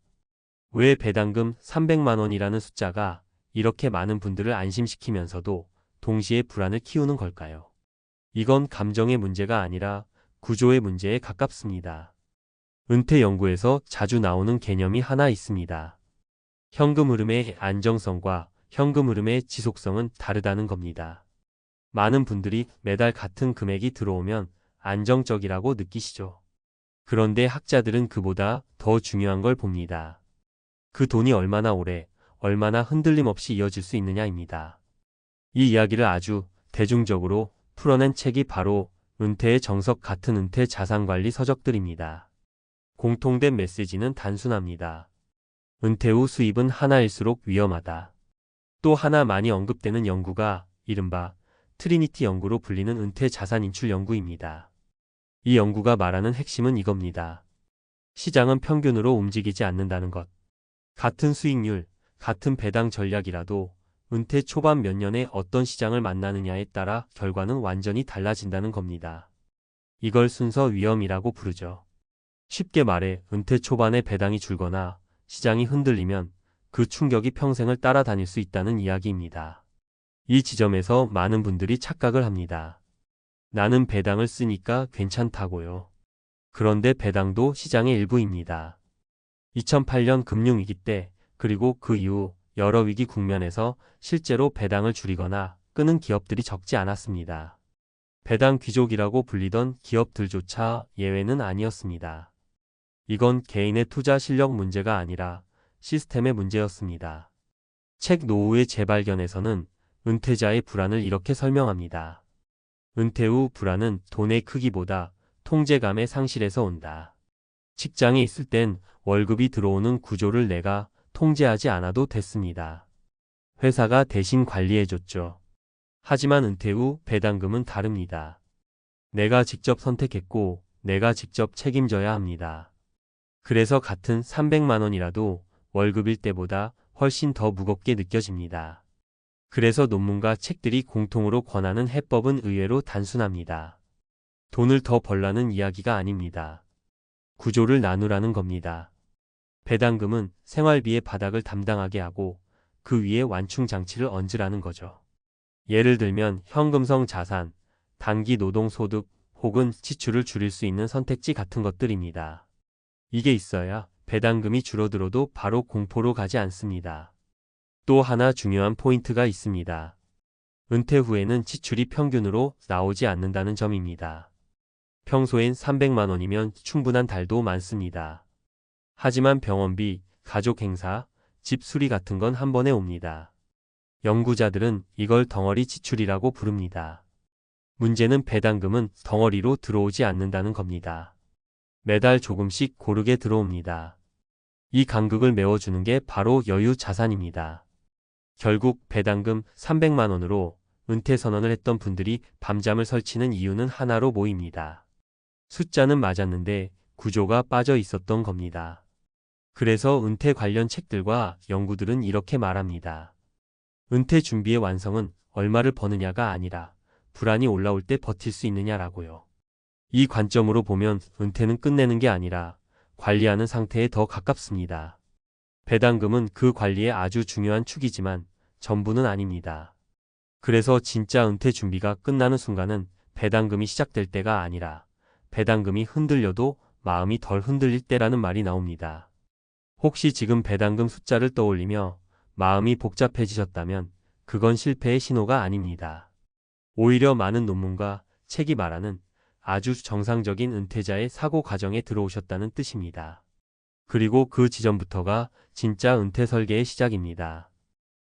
왜 배당금 300만 원이라는 숫자가 이렇게 많은 분들을 안심시키면서도 동시에 불안을 키우는 걸까요? 이건 감정의 문제가 아니라 구조의 문제에 가깝습니다. 은퇴 연구에서 자주 나오는 개념이 하나 있습니다. 현금 흐름의 안정성과 현금 흐름의 지속성은 다르다는 겁니다. 많은 분들이 매달 같은 금액이 들어오면 안정적이라고 느끼시죠. 그런데 학자들은 그보다 더 중요한 걸 봅니다. 그 돈이 얼마나 오래, 얼마나 흔들림 없이 이어질 수 있느냐입니다. 이 이야기를 아주 대중적으로 풀어낸 책이 바로 은퇴의 정석 같은 은퇴 자산관리 서적들입니다. 공통된 메시지는 단순합니다. 은퇴 후 수입은 하나일수록 위험하다. 또 하나 많이 언급되는 연구가 이른바 트리니티 연구로 불리는 은퇴 자산 인출 연구입니다. 이 연구가 말하는 핵심은 이겁니다. 시장은 평균으로 움직이지 않는다는 것. 같은 수익률, 같은 배당 전략이라도 은퇴 초반 몇 년에 어떤 시장을 만나느냐에 따라 결과는 완전히 달라진다는 겁니다. 이걸 순서 위험이라고 부르죠. 쉽게 말해 은퇴 초반에 배당이 줄거나 시장이 흔들리면 그 충격이 평생을 따라다닐 수 있다는 이야기입니다. 이 지점에서 많은 분들이 착각을 합니다. 나는 배당을 쓰니까 괜찮다고요. 그런데 배당도 시장의 일부입니다. 2008년 금융위기 때 그리고 그 이후 여러 위기 국면에서 실제로 배당을 줄이거나 끄는 기업들이 적지 않았습니다. 배당 귀족이라고 불리던 기업들조차 예외는 아니었습니다. 이건 개인의 투자 실력 문제가 아니라 시스템의 문제였습니다. 책 노후의 재발견에서는 은퇴자의 불안을 이렇게 설명합니다. 은퇴 후 불안은 돈의 크기보다 통제감의 상실에서 온다. 직장에 있을 땐 월급이 들어오는 구조를 내가 통제하지 않아도 됐습니다. 회사가 대신 관리해줬죠. 하지만 은퇴 후 배당금은 다릅니다. 내가 직접 선택했고 내가 직접 책임져야 합니다. 그래서 같은 300만 원이라도 월급일 때보다 훨씬 더 무겁게 느껴집니다. 그래서 논문과 책들이 공통으로 권하는 해법은 의외로 단순합니다. 돈을 더 벌라는 이야기가 아닙니다. 구조를 나누라는 겁니다. 배당금은 생활비의 바닥을 담당하게 하고 그 위에 완충 장치를 얹으라는 거죠. 예를 들면 현금성 자산, 단기 노동소득 혹은 지출을 줄일 수 있는 선택지 같은 것들입니다. 이게 있어야 배당금이 줄어들어도 바로 공포로 가지 않습니다. 또 하나 중요한 포인트가 있습니다. 은퇴 후에는 지출이 평균으로 나오지 않는다는 점입니다. 평소엔 300만 원이면 충분한 달도 많습니다. 하지만 병원비, 가족 행사, 집 수리 같은 건 한 번에 옵니다. 연구자들은 이걸 덩어리 지출이라고 부릅니다. 문제는 배당금은 덩어리로 들어오지 않는다는 겁니다. 매달 조금씩 고르게 들어옵니다. 이 간극을 메워주는 게 바로 여유 자산입니다. 결국 배당금 300만 원으로 은퇴 선언을 했던 분들이 밤잠을 설치는 이유는 하나로 모입니다. 숫자는 맞았는데 구조가 빠져 있었던 겁니다. 그래서 은퇴 관련 책들과 연구들은 이렇게 말합니다. 은퇴 준비의 완성은 얼마를 버느냐가 아니라 불안이 올라올 때 버틸 수 있느냐라고요. 이 관점으로 보면 은퇴는 끝내는 게 아니라 관리하는 상태에 더 가깝습니다. 배당금은 그 관리에 아주 중요한 축이지만 전부는 아닙니다. 그래서 진짜 은퇴 준비가 끝나는 순간은 배당금이 시작될 때가 아니라 배당금이 흔들려도 마음이 덜 흔들릴 때라는 말이 나옵니다. 혹시 지금 배당금 숫자를 떠올리며 마음이 복잡해지셨다면 그건 실패의 신호가 아닙니다. 오히려 많은 논문과 책이 말하는 아주 정상적인 은퇴자의 사고 과정에 들어오셨다는 뜻입니다. 그리고 그 지점부터가 진짜 은퇴 설계의 시작입니다.